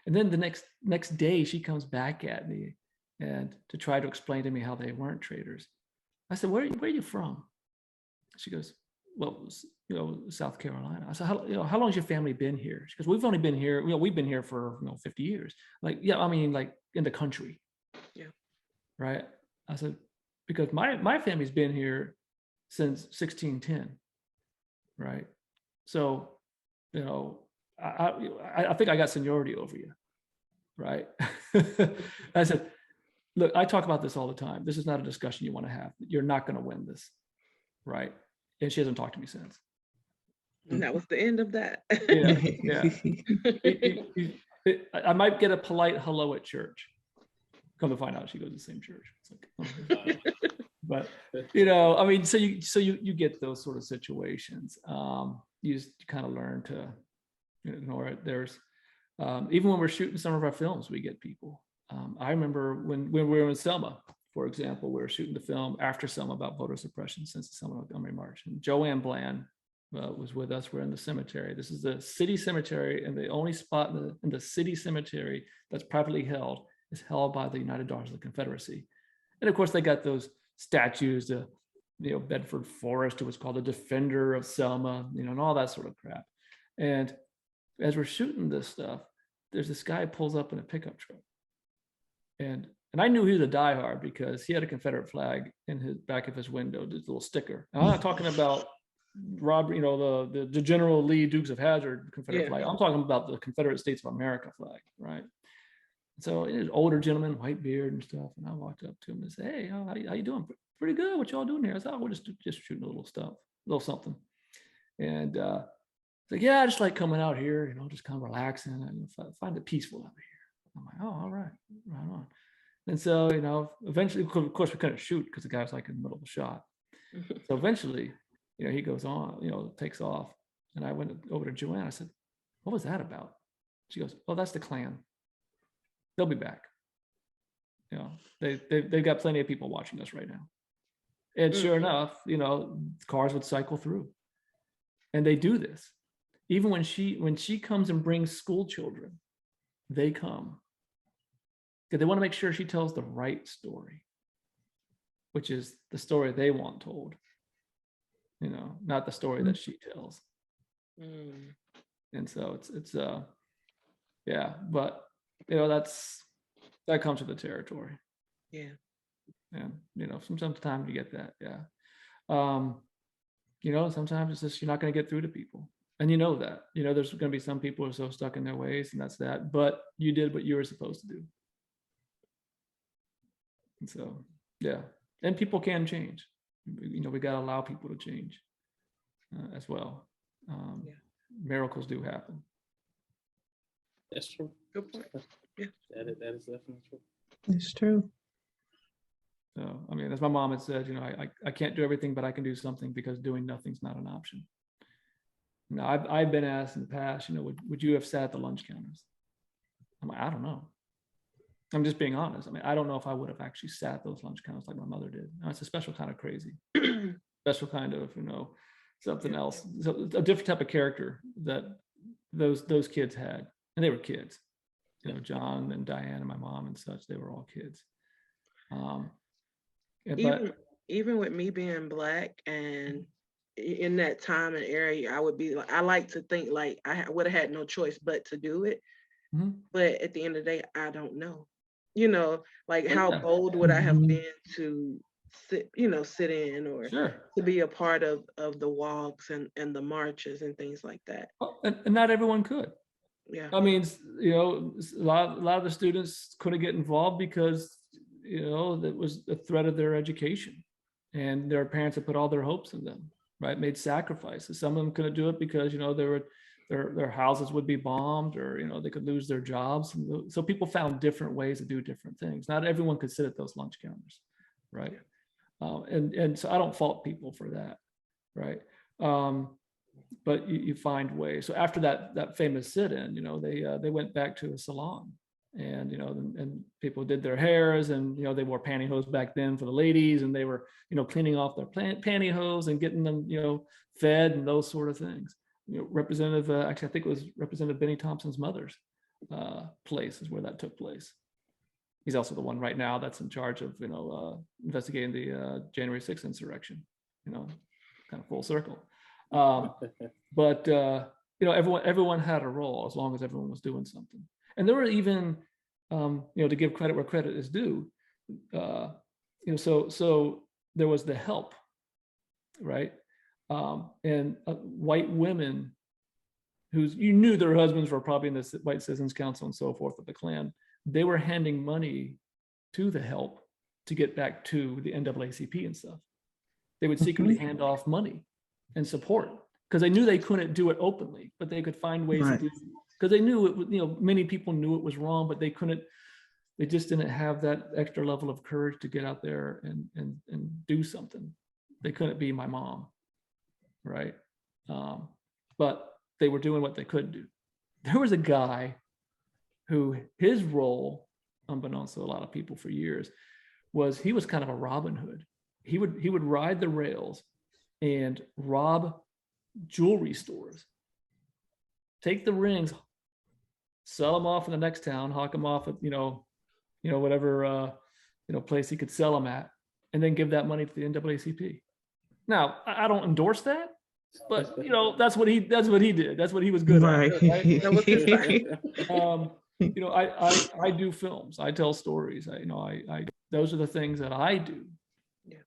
And then the next day she comes back at me and to try to explain to me how they weren't traitors. I said, where are you from? She goes, well, South Carolina. I said, how long has your family been here? She goes, we've only been here, we've been here for 50 years. Like, yeah, I mean, like in the country. Yeah. Right. I said, because my family's been here since 1610. Right. So, I think I got seniority over you. Right. I said, look, I talk about this all the time. This is not a discussion you want to have. You're not going to win this. Right. And she hasn't talked to me since. And that was the end of that. I might get a polite hello at church. Come to find out she goes to the same church. It's like, but I mean, so you get those sort of situations. You just kind of learn to ignore it. There's even when we're shooting some of our films, we get people. I remember when we were in Selma, for example, we were shooting the film after Selma about voter suppression since the Selma Montgomery March. And Joanne Bland was with us. We're in the cemetery. This is the city cemetery, and the only spot in the city cemetery that's privately held is held by the United Daughters of the Confederacy. And of course, they got those statues, Bedford Forrest, who was called the defender of Selma, and all that sort of crap. And as we're shooting this stuff, there's this guy who pulls up in a pickup truck. And I knew he was a diehard because he had a Confederate flag in his back of his window, this little sticker. And I'm not talking about Robert, the General Lee Dukes of Hazzard Confederate flag. I'm talking about the Confederate States of America flag, right? So it was an older gentleman, white beard and stuff. And I walked up to him and said, hey, how you doing? Pretty good. What y'all doing here? I said, we're just shooting a little something. And he's like, yeah, I just like coming out here, just kind of relaxing and find it peaceful out here. I'm like, oh, all right, right on. And so, eventually, of course, we couldn't shoot because the guy was like in the middle of a shot. So eventually, he goes on, takes off. And I went over to Joanne. I said, what was that about? She goes, oh, that's the Klan. They'll be back. They've got plenty of people watching us right now. And sure enough, cars would cycle through. And they do this. Even when she comes and brings school children, they come. Because they want to make sure she tells the right story, which is the story they want told. Not the story that she tells. And so it's yeah, but that comes with the territory. Yeah. And sometimes you get that. Yeah. Sometimes it's just you're not going to get through to people. And that. There's going to be some people who are so stuck in their ways, and that's that. But you did what you were supposed to do. And so, yeah. And people can change. We got to allow people to change as well. Miracles do happen. That's true. Good point. Yeah. That is definitely true. It's true. So, as my mom had said, I can't do everything, but I can do something, because doing nothing's not an option. I've been asked in the past, would you have sat at the lunch counters? I'm like, I don't know. I'm just being honest. I don't know if I would have actually sat at those lunch counters like my mother did. It's a special kind of crazy, special kind of, something else. So a different type of character that those kids had, and they were kids. John and Diane and my mom and such, they were all kids. Even with me being Black, and in that time and area, I like to think like I would have had no choice but to do it. But at the end of the day, I don't know. How bold would I have been to sit in, or to be a part of the walks and the marches and things like that. And not everyone could. Yeah. A lot of the students couldn't get involved because that was the threat of their education, and their parents had put all their hopes in them, right? Made sacrifices. Some of them couldn't do it because their houses would be bombed, or they could lose their jobs. And so people found different ways to do different things. Not everyone could sit at those lunch counters, right? And so I don't fault people for that, right? But you find ways. So after that famous sit-in, they went back to a salon, and and people did their hairs, and they wore pantyhose back then for the ladies, and they were cleaning off their pantyhose and getting them fed and those sort of things. Representative actually, I think it was Representative Benny Thompson's mother's place is where that took place. He's also the one right now that's in charge of investigating the January 6th insurrection. Kind of full circle. But everyone had a role, as long as everyone was doing something. And there were even to give credit where credit is due, so there was the help, right? And white women whose you knew their husbands were probably in the White Citizens Council and so forth of the Klan, they were handing money to the help to get back to the NAACP and stuff. They would secretly hand off money and support, because they knew they couldn't do it openly, but they could find ways to do it. Because they knew it, many people knew it was wrong, but they just didn't have that extra level of courage to get out there and do something. They couldn't be my mom, right? But they were doing what they could do. There was a guy who his role, unbeknownst to a lot of people for years, was he was kind of a Robin Hood. He would ride the rails and rob jewelry stores, take the rings, sell them off in the next town, hawk them off at whatever place he could sell them at, and then give that money to the NAACP. Now, I don't endorse that, but that's what he did. That's what he was good at. Right? That was his thing. I do films. I tell stories. I those are the things that I do. Yeah.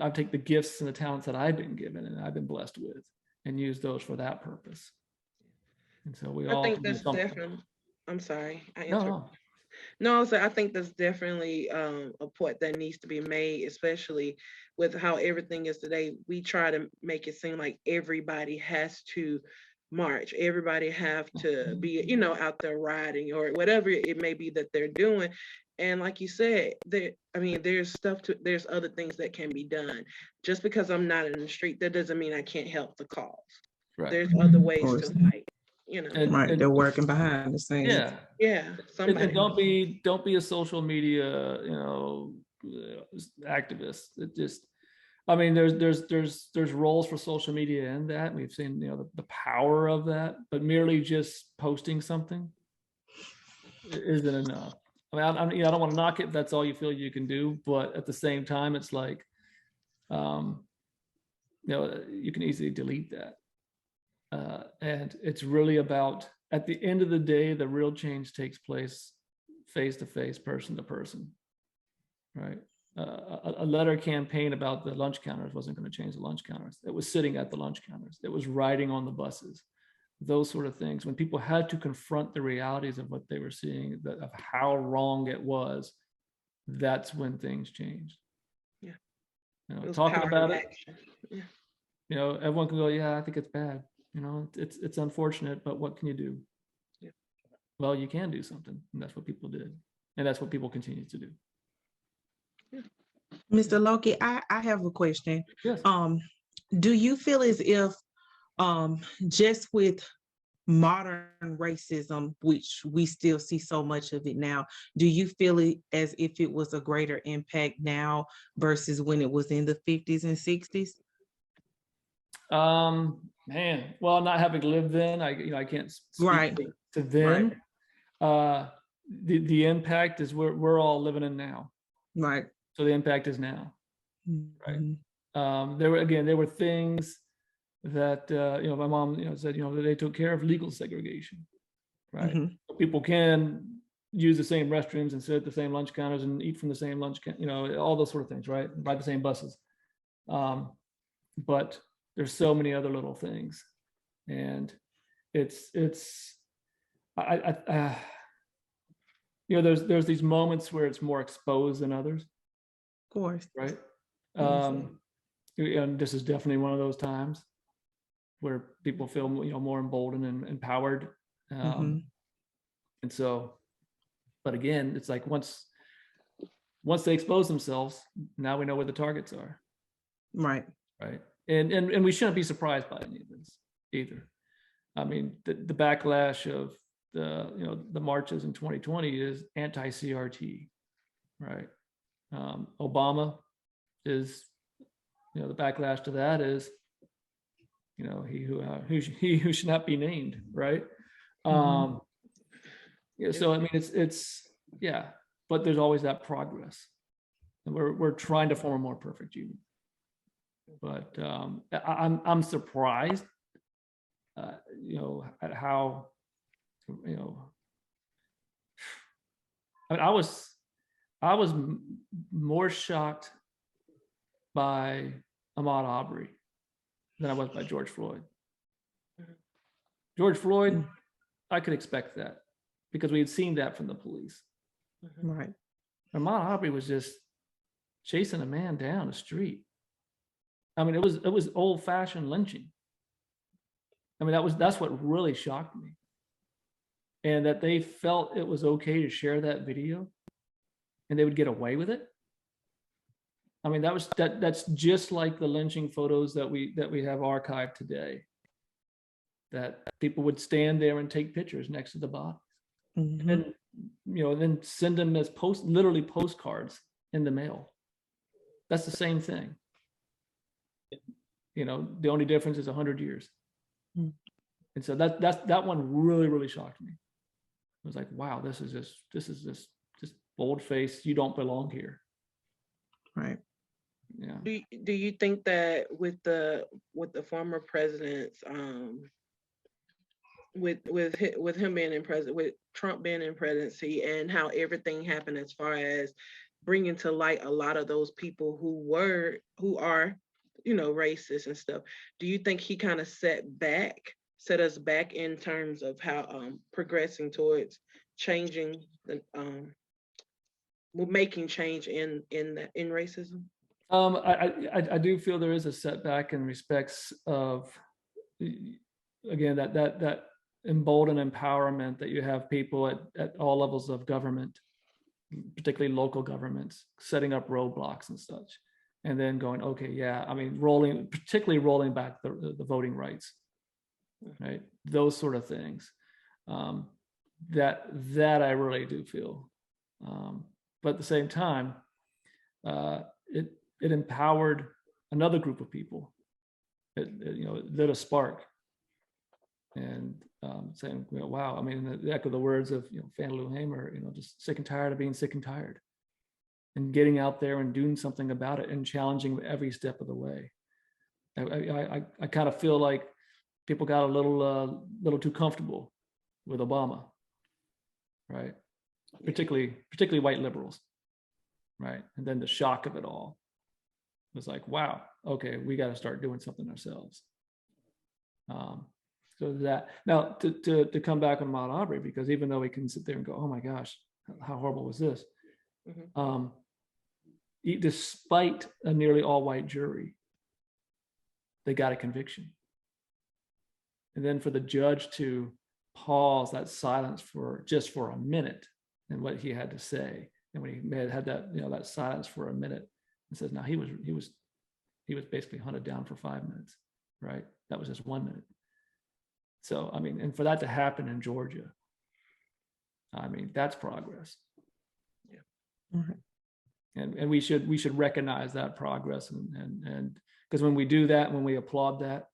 I take the gifts and the talents that I've been given and I've been blessed with, and use those for that purpose. And so I think that's definitely. I'm sorry. No, I think that's definitely a point that needs to be made, especially with how everything is today. We try to make it seem like everybody has to march, everybody have to be, out there riding or whatever it may be that they're doing. And like you said, there's other things that can be done. Just because I'm not in the street, that doesn't mean I can't help the cause. Right. There's other ways to fight. And they're working behind the scenes. Yeah. And don't be a social media, activist. It just, I mean, there's roles for social media in that. We've seen, the power of that, but merely just posting something isn't enough. I mean, I don't want to knock it if that's all you feel you can do, but at the same time, it's like, you can easily delete that. And it's really about, at the end of the day, the real change takes place face to face, person to person, right? A letter campaign about the lunch counters wasn't going to change the lunch counters. It was sitting at the lunch counters. It was riding on the buses, those sort of things. When people had to confront the realities of what they were seeing, of how wrong it was, that's when things changed. Yeah. Talking about it, yeah. Everyone can go, yeah, I think it's bad. It's unfortunate, but what can you do? Yeah. Well, you can do something, and that's what people did, and that's what people continue to do. Mr. Loki, I have a question. Yes. Do you feel as if just with modern racism, which we still see so much of it now, do you feel it as if it was a greater impact now versus when it was in the 50s and 60s? Man, well, not having lived then, I can't speak Right to then. Right. The impact is we're all living in now. Right. So the impact is now. Mm-hmm. Right. There were things that my mom said that they took care of legal segregation. Right. Mm-hmm. So people can use the same restrooms and sit at the same lunch counters and eat from the same lunch, all those sort of things, right? Ride the same buses. But there's so many other little things, and there's these moments where it's more exposed than others. Of course. Right. And this is definitely one of those times where people feel more emboldened and empowered. And so, but again, it's like once they expose themselves, now we know where the targets are. Right. Right. And we shouldn't be surprised by any of this either. I mean, the backlash of the marches in 2020 is anti-CRT, right? Obama is, the backlash to that is, he who should not be named, right? So I mean, it's but there's always that progress, and we're trying to form a more perfect union. But I'm surprised, at how, I mean, I was more shocked by Ahmaud Arbery than I was by George Floyd. George Floyd, I could expect that because we had seen that from the police. Right. Ahmaud Arbery was just chasing a man down the street. I mean, it was old-fashioned lynching. I mean, that's what really shocked me. And that they felt it was okay to share that video and they would get away with it. I mean, that's just like the lynching photos that we have archived today. That people would stand there and take pictures next to the bodies. Mm-hmm. And then send them as literally postcards in the mail. That's the same thing. The only difference is 100 years. Mm. And so that one really, really shocked me. I was like, wow, this is just bold-faced, you don't belong here. Right. Yeah. Do you think that with the former presidents, with him being in president, with Trump being in presidency, and how everything happened as far as bringing to light a lot of those people who are racist and stuff, do you think he kind of set us back in terms of how progressing towards changing making change in racism? I do feel there is a setback in respects of, again, that emboldened empowerment that you have people at all levels of government, particularly local governments, setting up roadblocks and such, and then going, okay, yeah, I mean, particularly rolling back the voting rights, right? Those sort of things. That I really do feel. But at the same time, it empowered another group of people. It lit a spark, and saying, wow. I mean, the echo the words of Fannie Lou Hamer, just sick and tired of being sick and tired, and getting out there and doing something about it and challenging every step of the way. I kind of feel like people got a little too comfortable with Obama, right? Particularly white liberals, right? And then the shock of it all was like, wow, okay, we got to start doing something ourselves. So that now to come back on Mount Aubrey, because even though we can sit there and go, oh my gosh, how horrible was this? Despite a nearly all white jury, they got a conviction. And then for the judge to pause that silence for a minute and what he had to say, and when he had that that silence for a minute, and says, now he was basically hunted down for 5 minutes, right? That was just 1 minute. So I mean, and for that to happen in Georgia, I mean, that's progress. Yeah. And we should recognize that progress, and because when we do that, when we applaud that,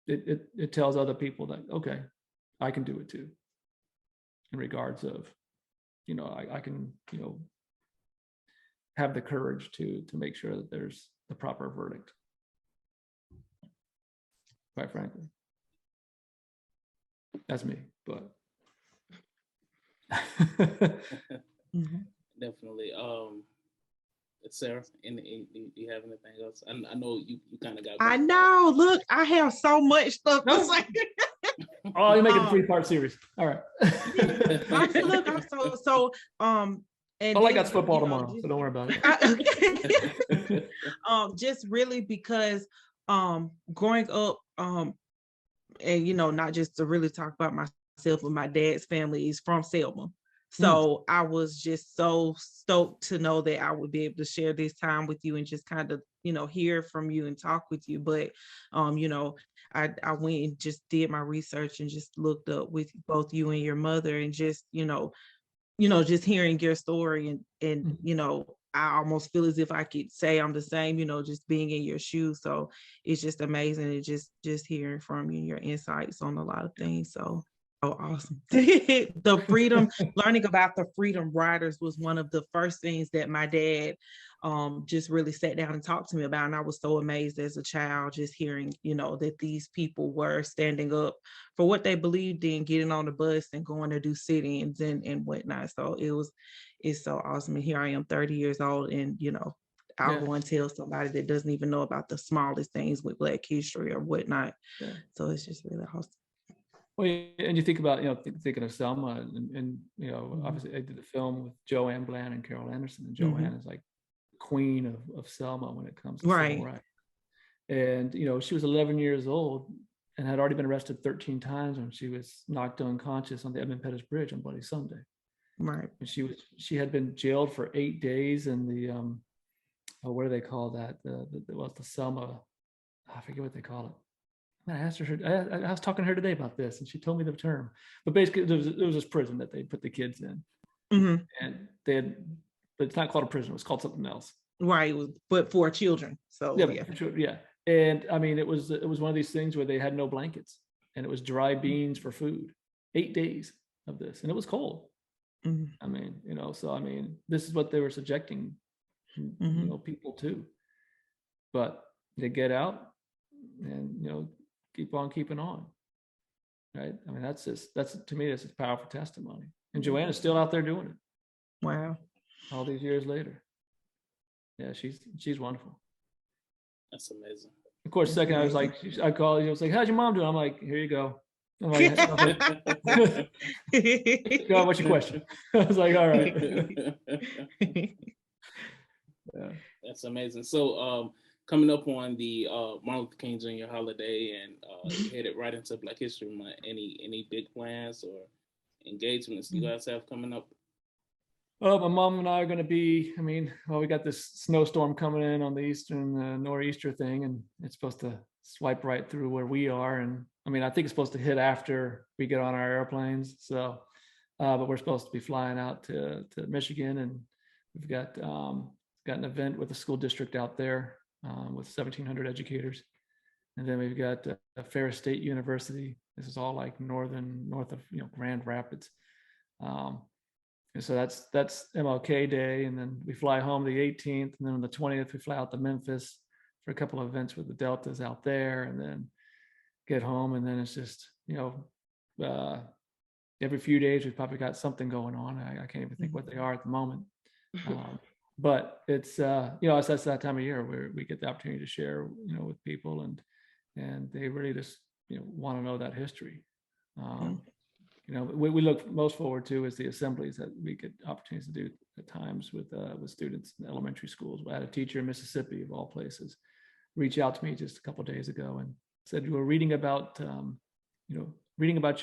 it tells other people that, okay, I can do it too, in regards of, I can, have the courage to make sure that there's the proper verdict, quite frankly. That's me, but. Definitely. Sarah, do you have anything else? I know you kind of got. I know. Look, I have so much stuff to say. Oh, you're making a 3-part series. All right. And all I got's football tomorrow, so don't worry about it. Just really because growing up, and not just to really talk about myself, but my dad's family is from Selma. So I was just so stoked to know that I would be able to share this time with you and just kind of, hear from you and talk with you. But, I went and just did my research and just looked up with both you and your mother, and just, just hearing your story, and I almost feel as if I could say I'm the same, just being in your shoes. So it's just amazing, and just hearing from you and your insights on a lot of things. So awesome. The freedom, learning about the Freedom Riders was one of the first things that my dad just really sat down and talked to me about. And I was so amazed as a child, just hearing, that these people were standing up for what they believed in, getting on the bus and going to do sit-ins and whatnot. So it's so awesome. And here I am 30 years old, and, I'll go and tell somebody that doesn't even know about the smallest things with Black history or whatnot. Yeah. So it's just really awesome. Well, and you think about, thinking of Selma, and obviously I did the film with Joanne Bland and Carol Anderson, and Joanne is like queen of Selma when it comes to civil rights. And, she was 11 years old and had already been arrested 13 times when she was knocked unconscious on the Edmund Pettus Bridge on Bloody Sunday. Right. And she had been jailed for 8 days in the, what do they call that? The Selma, I forget what they call it. I asked her. I was talking to her today about this, and she told me the term. But basically, there was this prison that they put the kids in, and but it's not called a prison. It was called something else. Right, but for children. So yeah. And I mean, it was one of these things where they had no blankets, and it was dry beans for food. 8 days of this, and it was cold. I mean, so I mean, this is what they were subjecting, people to. But they get out, and keep on keeping on, right? I mean, that's to me, that's a powerful testimony. And Joanna's still out there doing it. Wow. All these years later. Yeah, she's wonderful. That's amazing. Of course, second, I called you, I was like, how's your mom doing? I'm like, here you go. I'm like, God, what's your question? I was like, all right. Yeah. That's amazing. So coming up on the Martin Luther King Jr. holiday, and you headed right into Black History Month. Any big plans or engagements you guys have coming up? Oh, my mom and I are going to be, we got this snowstorm coming in on the eastern nor'easter thing, and it's supposed to swipe right through where we are. And I think it's supposed to hit after we get on our airplanes. So, but we're supposed to be flying out to Michigan, and we've got got an event with the school district out there with 1,700 educators. And then we've got Ferris State University. This is all like north of Grand Rapids. And so that's MLK Day, and then we fly home the 18th, and then on the 20th we fly out to Memphis for a couple of events with the Deltas out there, and then get home, and then it's just every few days we've probably got something going on. I can't even think what they are at the moment. But it's it's that time of year where we get the opportunity to share with people, and they really just want to know that history. We look most forward to is the assemblies that we get opportunities to do at times with students in elementary schools. I had a teacher in Mississippi, of all places, reach out to me just a couple of days ago and said, "You were reading about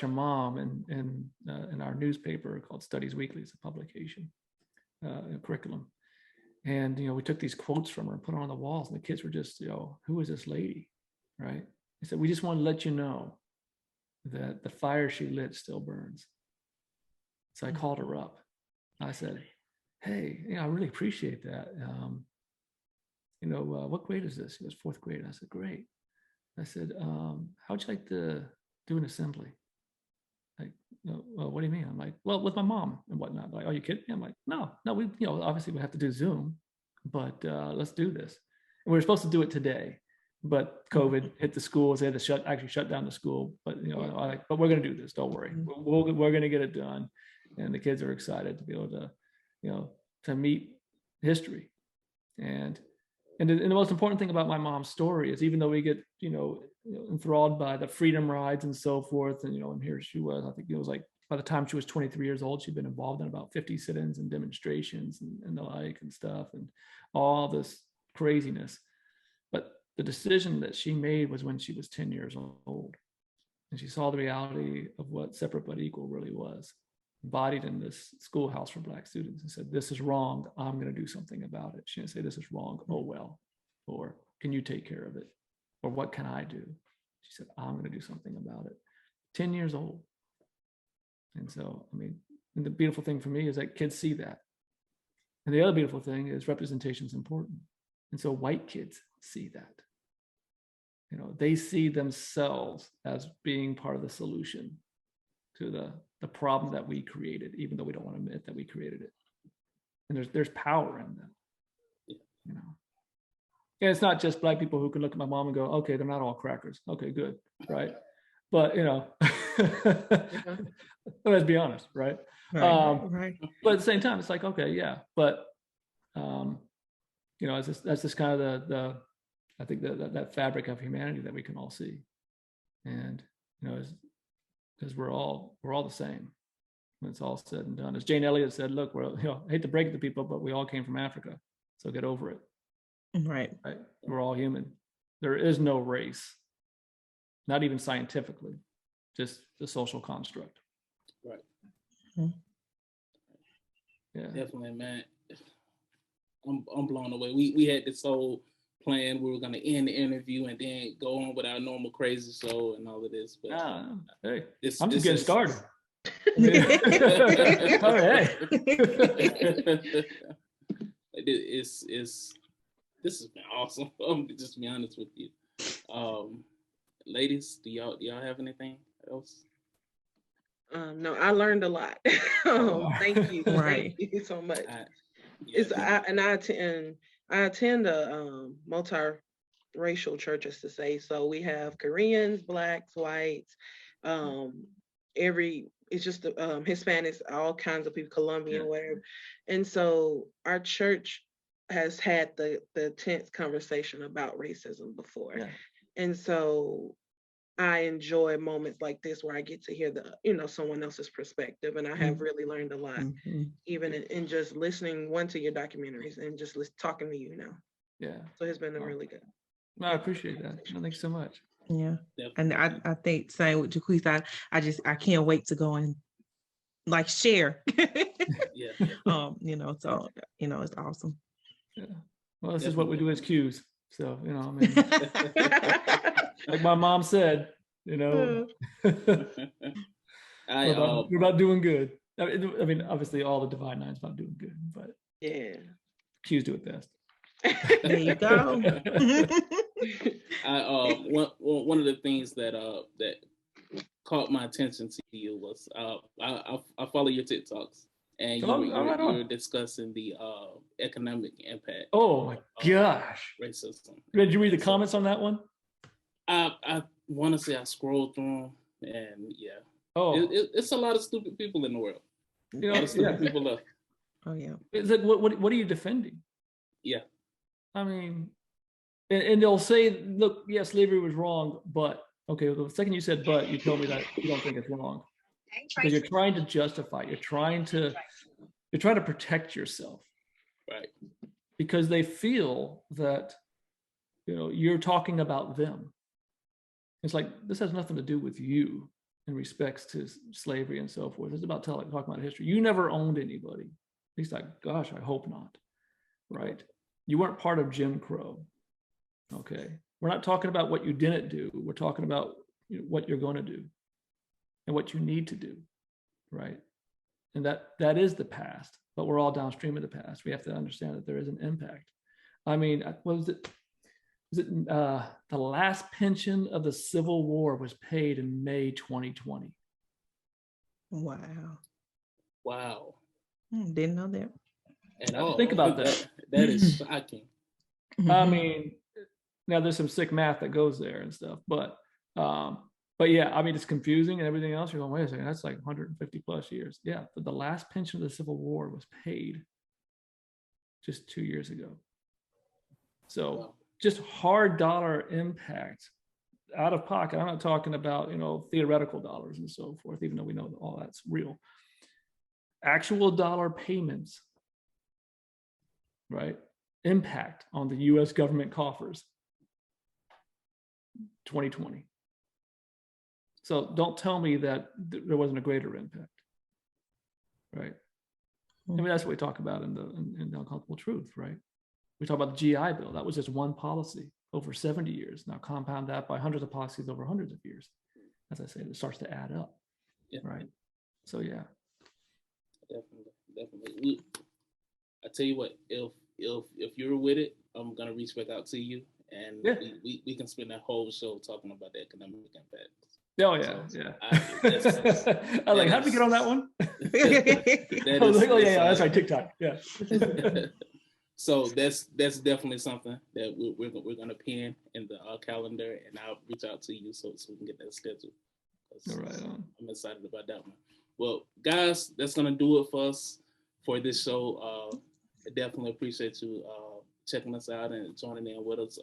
your mom in our newspaper called Studies Weekly. It's a publication, a curriculum. And, we took these quotes from her and put them on the walls, and the kids were just, who is this lady?" Right? He said, "We just want to let you know that the fire she lit still burns." So I called her up. I said, "Hey, I really appreciate that. What grade is this?" He was 4th grade. I said, "Great." I said, "How'd you like to do an assembly?" Like, "Well, what do you mean?" I'm like, "Well, with my mom and whatnot." Like, "Are you kidding me?" I'm like, no, we, obviously we have to do Zoom, but let's do this. And we were supposed to do it today, but COVID hit the schools. They had to shut down the school. But but we're going to do this. Don't worry. We're going to get it done. And the kids are excited to be able to, to meet history. And the most important thing about my mom's story is, even though we get, enthralled by the freedom rides and so forth, and here she was, I think it was like, by the time she was 23 years old, she'd been involved in about 50 sit-ins and demonstrations and the like and stuff, and all this craziness. But the decision that she made was when she was 10 years old, and she saw the reality of what separate but equal really was, embodied in this schoolhouse for Black students, and said, "This is wrong. I'm going to do something about it." She didn't say, "This is wrong. Oh, well," or "Can you take care of it?" or "What can I do?" She said, "I'm going to do something about it." 10 years old. And so, and the beautiful thing for me is that kids see that. And the other beautiful thing is representation is important. And so white kids see that. They see themselves as being part of the solution to the problem that we created, even though we don't want to admit that we created it. And there's power in that. And it's not just Black people who can look at my mom and go, "Okay, they're not all crackers. Okay, good." Right. But, let's be honest, right? Right. But at the same time, it's like, okay, yeah. But, that's just kind of I think that fabric of humanity that we can all see. And, because we're all the same when it's all said and done. As Jane Elliott said, "Look, I hate to break it to people, but we all came from Africa. So get over it." Right. We're all human. There is no race, not even scientifically, just the social construct. Right. Mm-hmm. Yeah. Definitely, man. I'm blown away. We had this whole plan. We were going to end the interview and then go on with our normal crazy show and all of this. But hey, I'm just getting started. All right. This has been awesome. Just to be honest with you. Ladies, do y'all have anything else? No, I learned a lot. Thank you. Right. Thank you so much. I attend a multi-racial church, as to say. So we have Koreans, Blacks, whites, it's just Hispanics, all kinds of people, Colombian, whatever. And so our church has had the tense conversation about racism before. Yeah. And so I enjoy moments like this where I get to hear someone else's perspective, and I have really learned a lot, even in just listening to your documentaries and just talking to you now. Yeah. So it's been really good. No, I appreciate that. No, thanks so much. Yeah. Definitely. And I think same with Jaquith, I can't wait to go and share. Yeah. So it's awesome. Yeah. Well, this is what we do as Qs. So, like my mom said, we're about doing good. I mean, obviously all the Divine Nine's about doing good, but yeah. Q's do it best. There you go. One of the things that caught my attention to you was I follow your TikToks, and you were discussing the economic impact. Oh my gosh, racism. Did you read the comments on that one? I want to say I scrolled through them, and yeah. Oh, it's a lot of stupid people in the world. You know, a lot of stupid people left. Oh yeah. It's like what are you defending? Yeah. I mean, and they'll say, look, yeah, slavery was wrong, but okay, well, the second you said but, you told me that you don't think it's wrong. Because you're trying to justify, you're trying to protect yourself. Right. Because they feel that, you know, you're talking about them. It's like, this has nothing to do with you in respects to slavery and so forth. It's about talking about history. You never owned anybody. At least gosh, I hope not. Right? You weren't part of Jim Crow. Okay. We're not talking about what you didn't do. We're talking about what you're going to do and what you need to do. Right. And that is the past, but we're all downstream of the past. We have to understand that there is an impact. I mean, what was it? The last pension of the Civil War was paid in May 2020. Wow. Didn't know that. And think about that. That is shocking. I mean, now there's some sick math that goes there and stuff, but yeah, I mean, it's confusing and everything else. You're going, wait a second, that's like 150 plus years. Yeah, but the last pension of the Civil War was paid just 2 years ago. So just hard dollar impact out of pocket. I'm not talking about, theoretical dollars and so forth, even though we know that all that's real. Actual dollar payments, right? Impact on the US government coffers, 2020. So don't tell me that there wasn't a greater impact, right? I mean, that's what we talk about in the Uncomfortable Truth, right? We talk about the GI Bill. That was just one policy over 70 years. Now compound that by hundreds of policies over hundreds of years. As I say, it starts to add up, right? So yeah. Definitely. I tell you what, if you're with it, I'm gonna reach back out to you, and we can spend that whole show talking about the economic impact. Oh yeah, so, yeah. I was like, how did we get on that one? I was like, oh yeah, that's right, TikTok. Yeah. So that's definitely something that we're gonna pin in the calendar, and I'll reach out to you so we can get that scheduled. All right. I'm excited about that one. Well, guys, that's gonna do it for us for this show. I definitely appreciate you checking us out and joining in with us.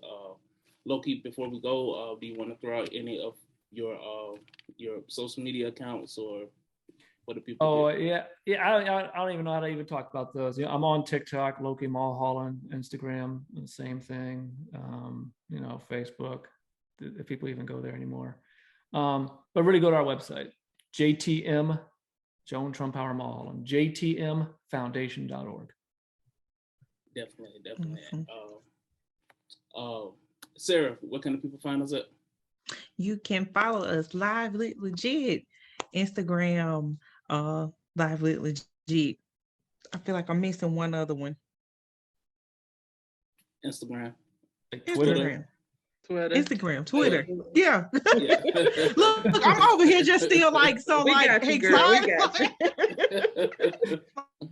Loki, before we go, do you want to throw out any of your social media accounts or what do people do? I don't even know how to even talk about those. I'm on TikTok, Loki Mulholland, Instagram, the same thing. Facebook, if people even go there anymore. But really go to our website, JTM, Joan Trumpauer Mulholland, jtmfoundation.org. Definitely. Sarah, where can the people find us at? You can follow us Live Lit Legit, Instagram, Live Lit Legit. I feel like I'm missing one other one. Instagram. Twitter. Instagram, Twitter. Yeah. Look, I'm over here just still like excited.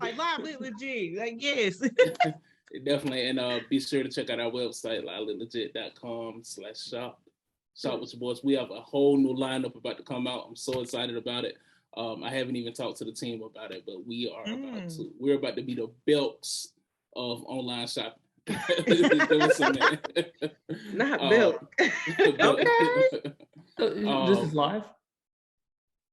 Like Live Lit Legit. Like, yes. Definitely. And be sure to check out our website, livelitlegit.com/shop. Shop with your boys. We have a whole new lineup about to come out. I'm so excited about it. I haven't even talked to the team about it, but we're about to be the belts of online shopping. Not built. Okay. This is live?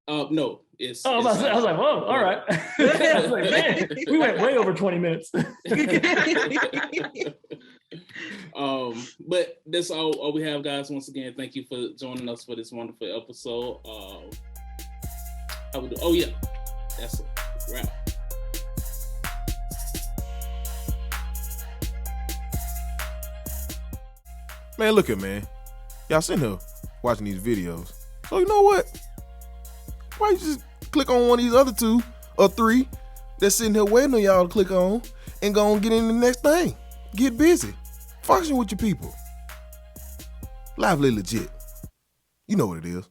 No, it's. I was like, whoa, all right. I was like, man, we went way over 20 minutes. But that's all we have, guys. Once again, thank you for joining us for this wonderful episode. That's a wrap. Man, look at man. Y'all sitting here watching these videos. So you know what? Why you just click on one of these other 2 or 3 that's sitting here waiting on y'all to click on and go on get in the next thing. Get busy. Function with your people. Lively legit. You know what it is.